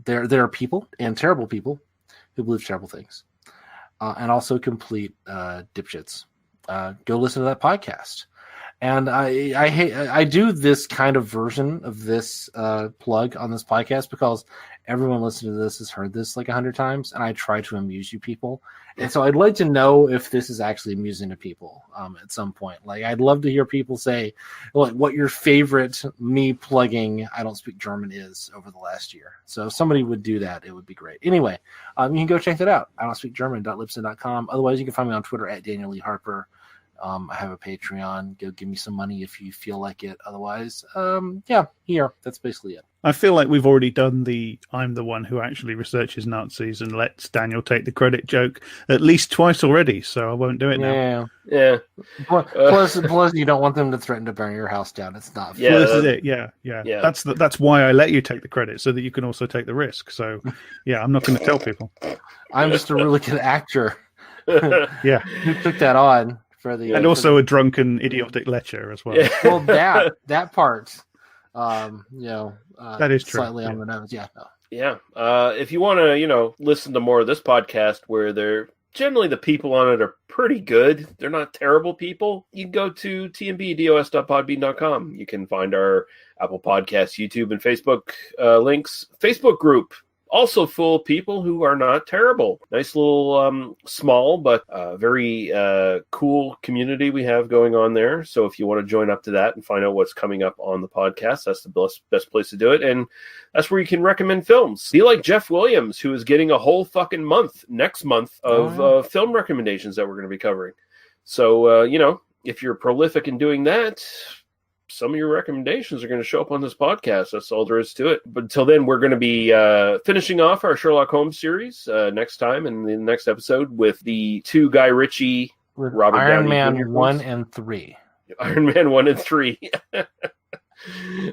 G: they're people and terrible people who believe terrible things, and also complete dipshits. Go listen to that podcast. And I do this kind of version of this plug on this podcast because everyone listening to this has heard this like 100 times, and I try to amuse you people. And so I'd like to know if this is actually amusing to people at some point. Like, I'd love to hear people say like what your favorite me plugging I Don't Speak German is over the last year. So if somebody would do that, it would be great. Anyway, you can go check that out. I Don't Speak German.libsyn.com. Otherwise, you can find me on Twitter at Daniel Lee Harper. I have a Patreon. Go give me some money if you feel like it. Otherwise, here. That's basically it.
H: I feel like we've already done the I'm the one who actually researches Nazis and lets Daniel take the credit joke at least twice already, so I won't do it now.
E: Yeah.
G: Plus, you don't want them to threaten to burn your house down. It's not fair.
H: Well, this is it. Yeah. That's why I let you take the credit, so that you can also take the risk. So, yeah, I'm not going to tell people.
G: I'm just a really good actor.
H: Yeah.
G: Who took that on.
H: And also a drunken, idiotic lecture as well.
G: Yeah. Well, that part, that
H: is true.
G: Slightly on the nose, yeah. No.
E: Yeah. If you want to, listen to more of this podcast, where they're generally the people on it are pretty good. They're not terrible people. You can go to tmbdos.podbean.com. You can find our Apple Podcasts, YouTube, and Facebook links. Facebook group. Also full of people who are not terrible. Nice little small but very cool community we have going on there. So if you want to join up to that and find out what's coming up on the podcast, that's the best place to do it. And that's where you can recommend films. Be like Jeff Williams, who is getting a whole fucking month next month of film recommendations that we're going to be covering. So, if you're prolific in doing that, some of your recommendations are going to show up on this podcast. That's all there is to it. But until then, we're going to be finishing off our Sherlock Holmes series next time in the next episode with the two Guy Ritchie, Robert
G: Iron
E: Downey
G: Man
E: Jr.
G: 1 and 3.
E: Iron Man 1 and 3.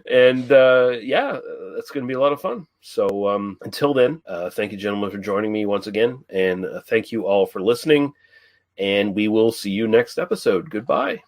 E: And that's going to be a lot of fun. So until then, thank you, gentlemen, for joining me once again. And thank you all for listening. And we will see you next episode. Goodbye.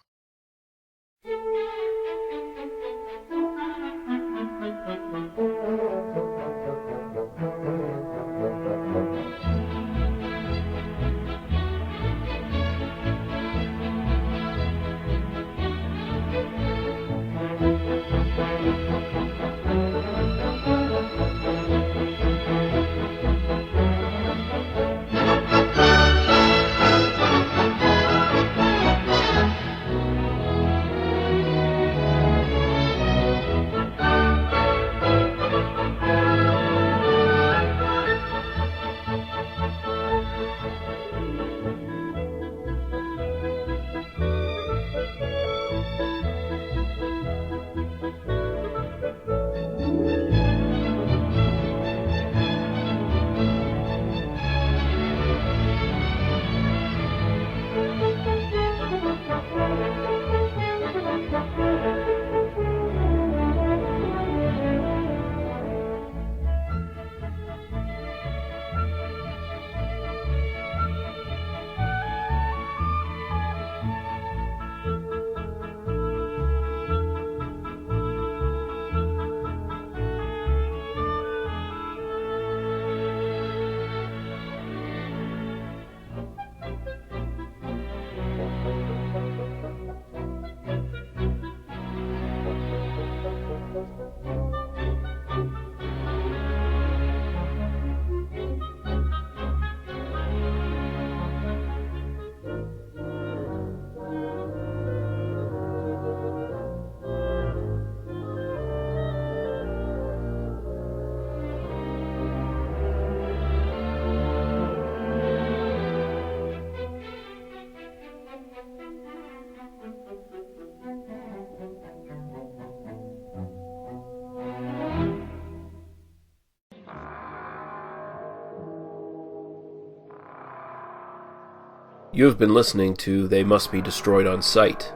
E: You have been listening to They Must Be Destroyed on Sight.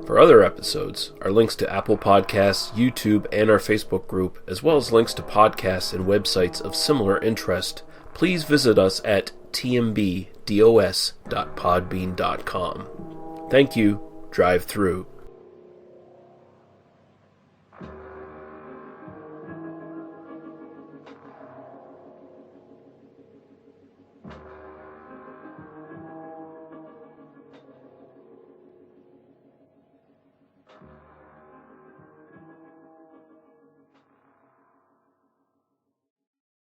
E: For other episodes, our links to Apple Podcasts, YouTube, and our Facebook group, as well as links to podcasts and websites of similar interest, please visit us at tmbdos.podbean.com. Thank you. Drive through.